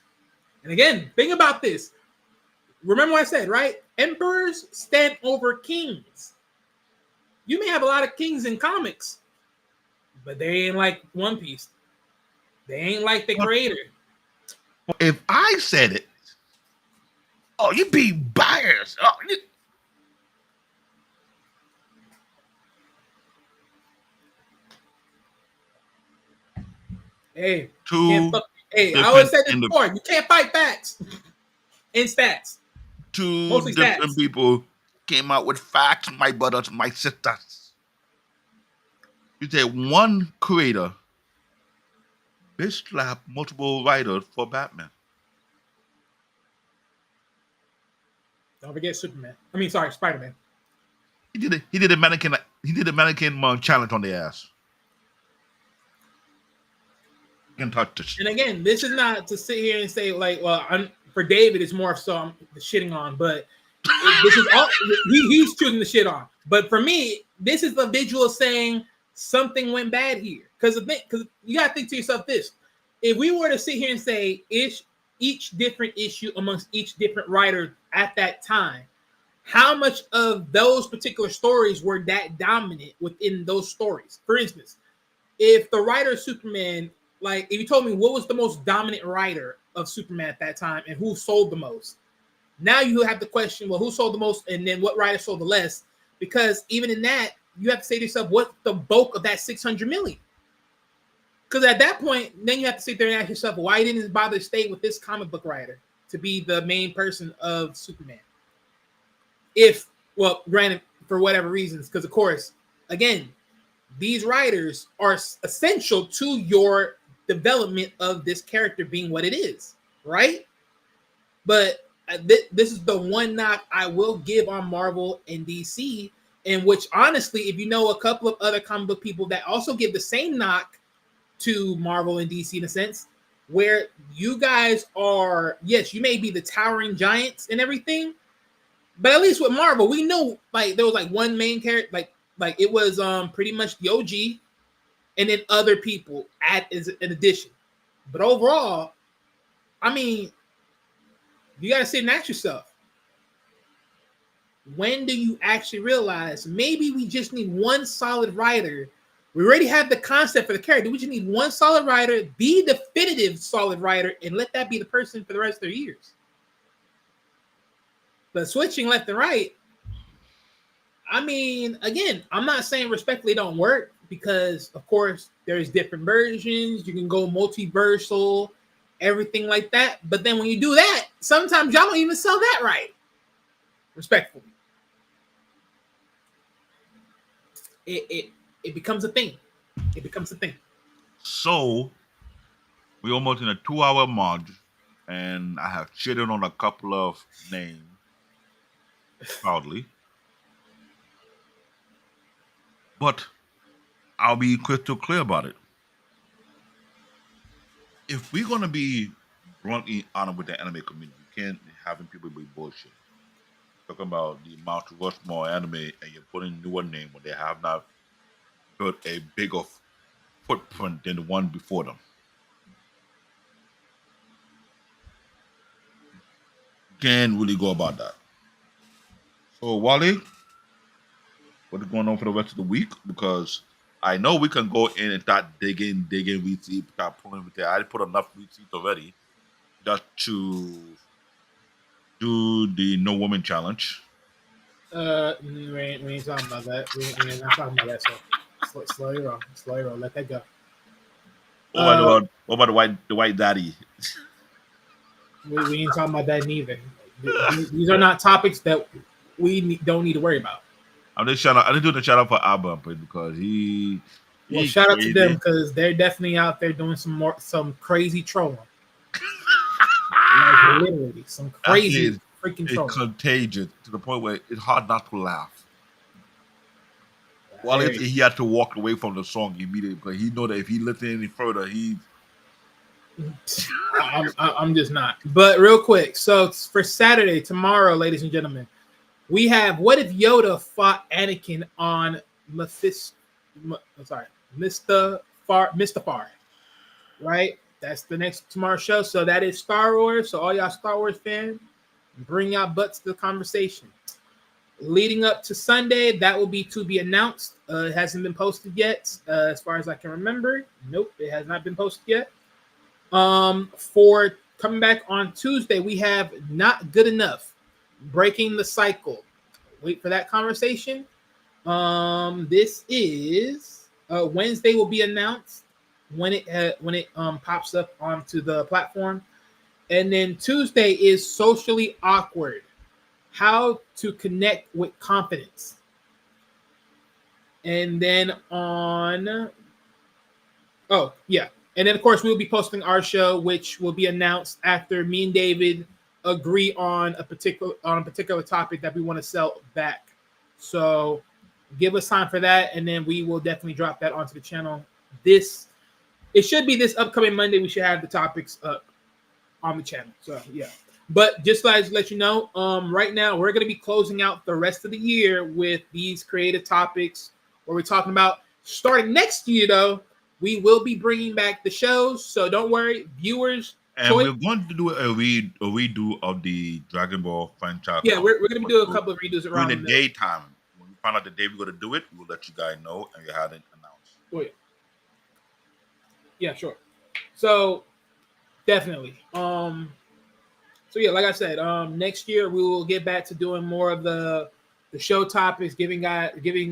And again, think about this. Remember what I said, right? Emperors stand over kings. You may have a lot of kings in comics, but they ain't like One Piece. They ain't like the creator. If I said it, oh, you be biased. Oh, Hey, Two I always said this different before. You can't fight facts in stats. two Mostly different stats. people came out with facts, my brothers, my sisters. You said one creator bitch slapped multiple writers for Batman. Don't forget Superman. I mean, sorry, Spider-Man. He did a mannequin challenge on their ass. You can touch this. And again, this is not to sit here and say like, well, for David, it's more so I'm shitting on, but this is all he's choosing the shit on. But for me, this is the visual saying something went bad here. Because you got to think to yourself this: if we were to sit here and say each different issue amongst each different writer at that time, how much of those particular stories were that dominant within those stories? For instance, if the writer of Superman, like if you told me what was the most dominant writer of Superman at that time and who sold the most, now you have the question, well, who sold the most and then what writer sold the less? Because even in that, you have to say to yourself, what's the bulk of that 600 million? Because at that point, then you have to sit there and ask yourself, why didn't it bother to stay with this comic book writer to be the main person of Superman? Granted, for whatever reasons, because of course, again, these writers are essential to your development of this character being what it is, right? But this is the one knock I will give on Marvel and DC, in which honestly, if you know a couple of other comic book people that also give the same knock to Marvel and DC in a sense, where you guys are, yes, you may be the towering giants and everything, but at least with Marvel, we know like there was like one main character, like it was pretty much the OG, and then other people as an addition. But overall, I mean, you got to sit and ask yourself, when do you actually realize maybe we just need one solid writer? We already have the concept for the character. We just need one solid writer, the definitive solid writer, and let that be the person for the rest of their years. But switching left and right, I mean, again, I'm not saying respectfully don't work, because of course there's different versions. You can go multiversal, everything like that. But then when you do that, sometimes y'all don't even sell that right. Respectfully. It becomes a thing. It becomes a thing. So we're almost in a 2-hour mark, and I have cheated on a couple of names proudly. But I'll be crystal clear about it. If we're gonna be bluntly honest with the anime community, we can't having people be bullshit. Talking about the Mount Rushmore anime and you're putting newer name when they have not built a bigger footprint than the one before them. Can't really go about that. So Wally, what is going on for the rest of the week? Because I know we can go in and start digging receipts, start pulling with there. I put enough receipts already just to do the No Woman Challenge. We ain't talking about that. We ain't not talking about that. So slow your roll. Let that go. What about the white daddy? We ain't talking about that neither. These are not topics that we don't need to worry about. I'm just doing the shout out for Album because well, shout out to them because they're definitely out there doing some crazy trolling. Like literally some crazy freaking trolling. It's contagious to the point where it's hard not to laugh. Well, he had to walk away from the song immediately because he know that if he listens any further, I'm just not. But real quick, so for Saturday, tomorrow, ladies and gentlemen, we have What If Yoda Fought Anakin on Mustafar, right? That's the next tomorrow show. So that is Star Wars. So all y'all Star Wars fans, bring y'all butts to the conversation. Leading up to Sunday, that will be to be announced. It hasn't been posted yet, as far as I can remember. Nope, it has not been posted yet. For coming back on Tuesday, we have Not Good Enough, Breaking the Cycle. Wait for that conversation. This is Wednesday will be announced when it pops up onto the platform, and then Tuesday is Socially Awkward, How to Connect with Confidence. And then and then of course we'll be posting our show, which will be announced after me and David agree on a particular topic that we want to sell back. So give us time for that, and then we will definitely drop that onto the channel. It should be this upcoming Monday. We should have the topics up on the channel. So yeah. But just to let you know, right now we're going to be closing out the rest of the year with these creative topics where we're talking about starting next year, though, we will be bringing back the shows. So don't worry, viewers. And we're going to do a redo of the Dragon Ball franchise. Yeah, we're going to be doing a couple of redos around during the daytime. When we find out the day we're going to do it, we'll let you guys know, and we have it announced. Oh, yeah, sure. So definitely. So yeah, like I said, next year we will get back to doing more of the show topics, giving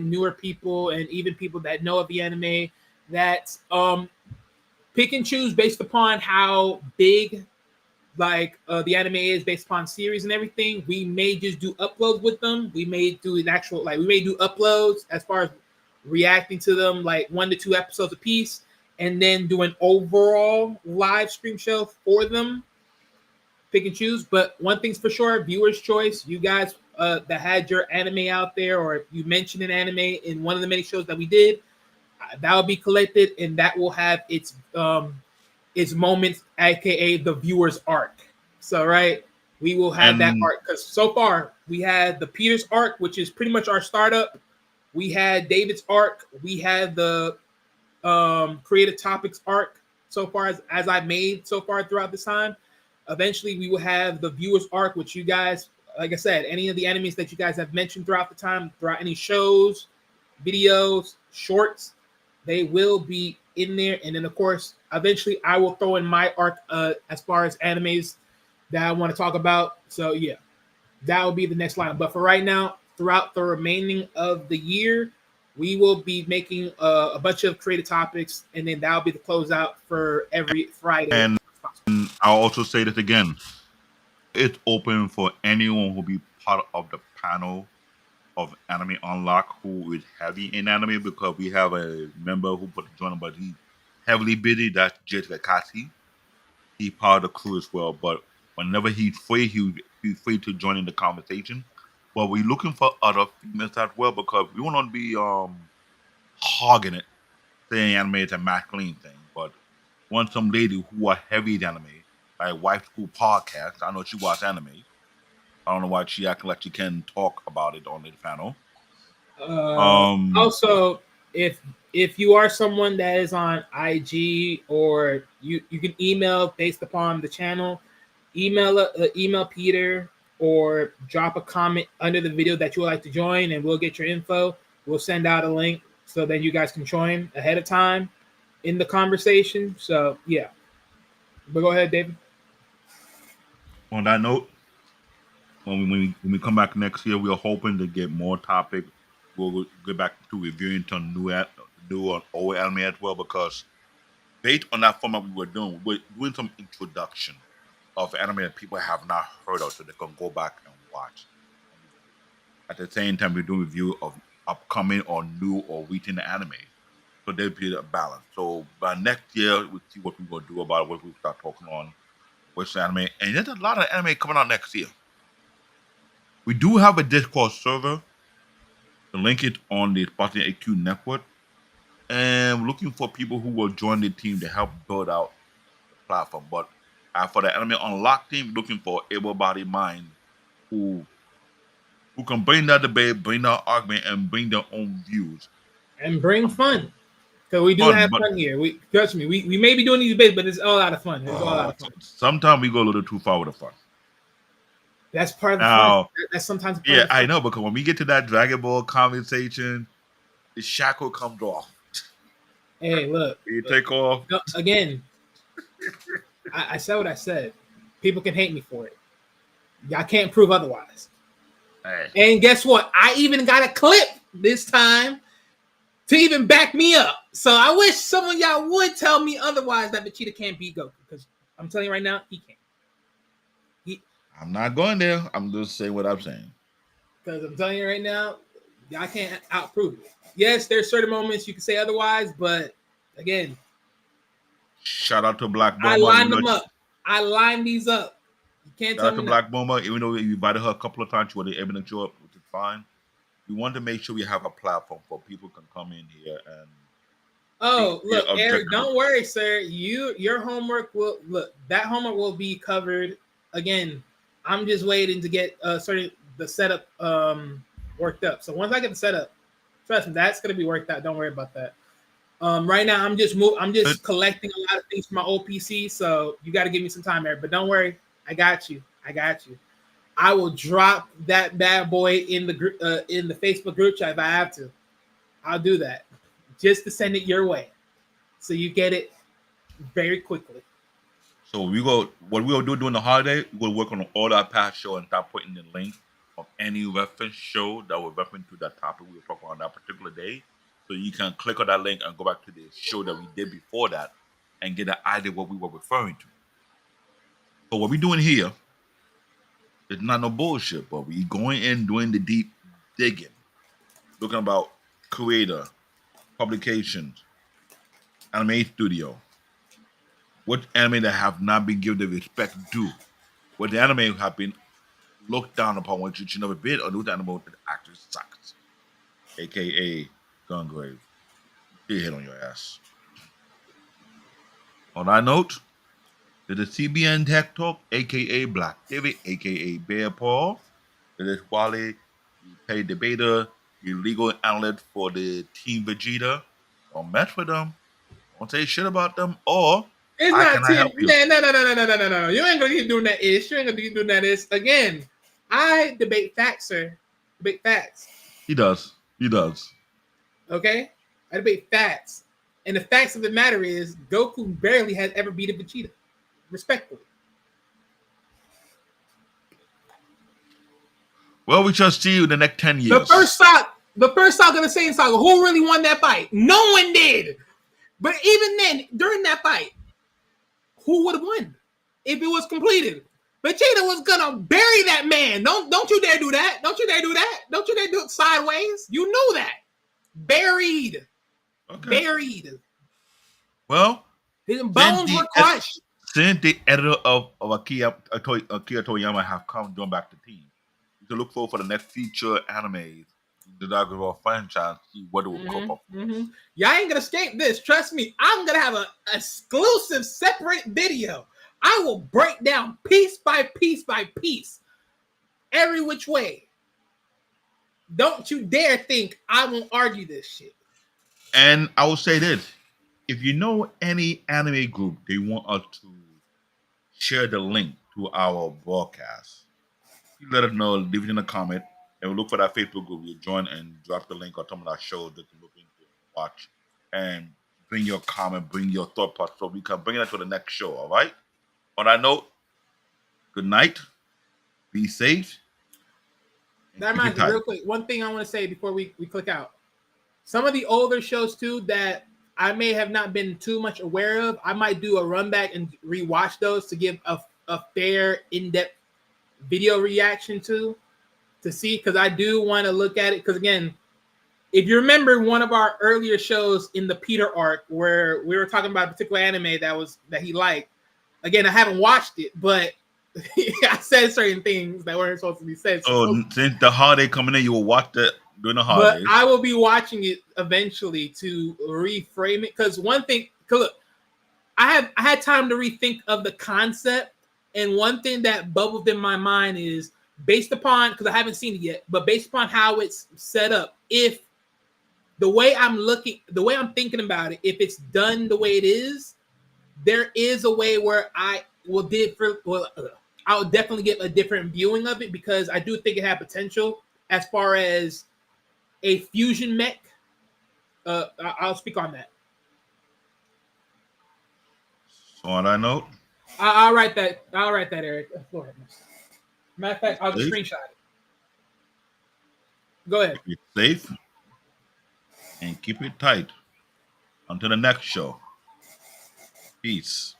newer people and even people that know of the anime that pick and choose based upon how big the anime is, based upon series and everything. We may just do uploads with them. We may do we may do uploads as far as reacting to them, like 1 to 2 episodes a piece, and then do an overall live stream show for them. Pick and choose. But one thing's for sure, viewer's choice. You guys that had your anime out there, or you mentioned an anime in one of the many shows that we did, that will be collected, and that will have its moments, aka the viewer's arc. So right, we will have that arc, because so far we had the Peter's arc, which is pretty much our startup. We had David's arc. We had the creative topics arc so far as I've made so far throughout this time. Eventually we will have the viewers arc, which you guys, like I said, any of the animes that you guys have mentioned throughout the time, throughout any shows, videos, shorts, they will be in there. And then of course, eventually I will throw in my arc as far as animes that I want to talk about. So yeah, that will be the next line. But for right now, throughout the remaining of the year, we will be making a bunch of creative topics, and then that'll be the closeout for every Friday. And I'll also say this again. It's open for anyone who'll be part of the panel of Anime Unlock who is heavy in anime, because we have a member who put the join him, but he's heavily busy. That's Jessica Kasi. He's part of the crew as well. But whenever he's free, he's free to join in the conversation. But we're looking for other females as well, because we want to be hogging it, saying anime is a masculine thing. But want some lady who are heavy in anime, like Wife School Podcast. I know she watches anime. I don't know why she acting like she can talk about it on the panel. Also, if you are someone that is on IG, or you can email based upon the channel, email Peter, or drop a comment under the video that you would like to join, and we'll get your info. We'll send out a link so that you guys can join ahead of time in the conversation. So yeah, but go ahead, David. On that note, when we come back next year, we are hoping to get more topics. We'll get back to reviewing some new old anime as well, because based on that format we're doing some introduction of anime that people have not heard of, so they can go back and watch. At the same time, we do review of upcoming or new or recent anime, so there'll be a balance. So by next year, we'll see what we're going to do about it, what we start talking on, which anime. And there's a lot of anime coming out next year. We do have a Discord server. The link is on the Spartan AQ network. And we're looking for people who will join the team to help build out the platform. But for the Anime Unlock team, looking for able-bodied mind who can bring that debate, bring that argument, and bring their own views. And bring fun. Because we do have fun here. Trust me, we may be doing these debates, but it's all out of fun. It's all out of fun. Sometimes we go a little too far with the fun. That's part of the fun. That's sometimes part of the fun. I know, because when we get to that Dragon Ball conversation, the shackle comes off. Hey, look. You take off. No, again, I said what I said. People can hate me for it. Y'all can't prove otherwise. Hey. And guess what? I even got a clip this time to even back me up. So I wish some of y'all would tell me otherwise, that Vegeta can't beat Goku. Because I'm telling you right now, he can't. I'm not going there. I'm just saying what I'm saying. Because I'm telling you right now, y'all can't outprove it. Yes, there's certain moments you can say otherwise, but again, shout out to Black Bomber. I lined them up. I lined these up. You can't tell me. Shout out to Black Bomber. Even though you invited her a couple of times, she wasn't able to show up, which is fine. We want to make sure we have a platform for people can come in here and. Oh, look, Eric, don't worry, sir. Your homework will that homework will be covered. Again, I'm just waiting to get the setup worked up. So once I get the setup, trust me, that's gonna be worked out. Don't worry about that. Right now, I'm just collecting a lot of things for my old PC. So you got to give me some time, Eric. But don't worry, I got you. I will drop that bad boy in the Facebook group chat if I have to. I'll do that just to send it your way, so you get it very quickly. So what we'll do during the holiday, we'll work on all our past show and start putting the link of any reference show that will reference to that topic we were talking on that particular day. So you can click on that link and go back to the show that we did before that and get an idea what we were referring to. So what we're doing here, it's not no bullshit, but we going in doing the deep digging, looking about creator, publications, anime studio, what anime that have not been given the respect due, what the anime have been looked down upon, what you should never been, or those anime that actually sucks, aka Gungrave. They hit on your ass. On that note, it is CBN Tech Talk, aka Black David, aka Bear Paul. It is Wally, the paid debater, the legal analyst for the Team Vegeta. Don't mess with them. Don't say shit about them. Or It's I not cannot Tim. help you. No. You ain't gonna keep doing that ish. You ain't gonna keep doing that ish. Again, I debate facts, sir. Debate facts. He does. Okay? I debate facts. And the facts of the matter is Goku barely has ever beaten Vegeta. Respectfully. Well, we shall see you in the next 10 years. The first saga of the Saiyan Saga, who really won that fight? No one did. But even then, during that fight, who would have won if it was completed? Vegeta was gonna bury that man. Don't you dare do that. Don't you dare do it sideways. You know that. Buried. Okay. Buried. Well, His bones were crushed. Since the editor of Akira Toriyama have come join back the team, you can look forward for the next feature animes, the Dragon Ball franchise, see what it will cope up. Y'all ain't gonna escape this. Trust me. I'm gonna have an exclusive separate video. I will break down piece by piece by piece, every which way. Don't you dare think I won't argue this shit. And I will say this: if you know any anime group they want us to share the link to our broadcast, you let us know, leave it in a comment, and we'll look for that Facebook group. We'll join and drop the link on some of our shows that you look into, watch, and bring your comment, bring your thought process, so we can bring it to the next show. All right. On that note, good night. Be safe. That reminds me, real quick, one thing I want to say before we click out. Some of the older shows too that I may have not been too much aware of, I might do a run back and rewatch those to give a fair, in-depth video reaction to see, because I do want to look at it. Because again, if you remember one of our earlier shows in the Peter arc where we were talking about a particular anime that he liked. Again, I haven't watched it, but I said certain things that weren't supposed to be said. So since the holiday coming in, you will watch that during the holidays. But I will be watching it eventually to reframe it. Because one thing, look, I had time to rethink of the concept, and one thing that bubbled in my mind is based upon, because I haven't seen it yet, but based upon how it's set up, if the way I'm thinking about it, if it's done the way it is, there is a way where I'll definitely get a different viewing of it, because I do think it had potential as far as a fusion mech. I'll speak on that. So on that note, I'll write that, Eric. Go ahead. Matter of fact, I'll just screenshot it. Go ahead. keep it safe and keep it tight. Until the next show. Peace.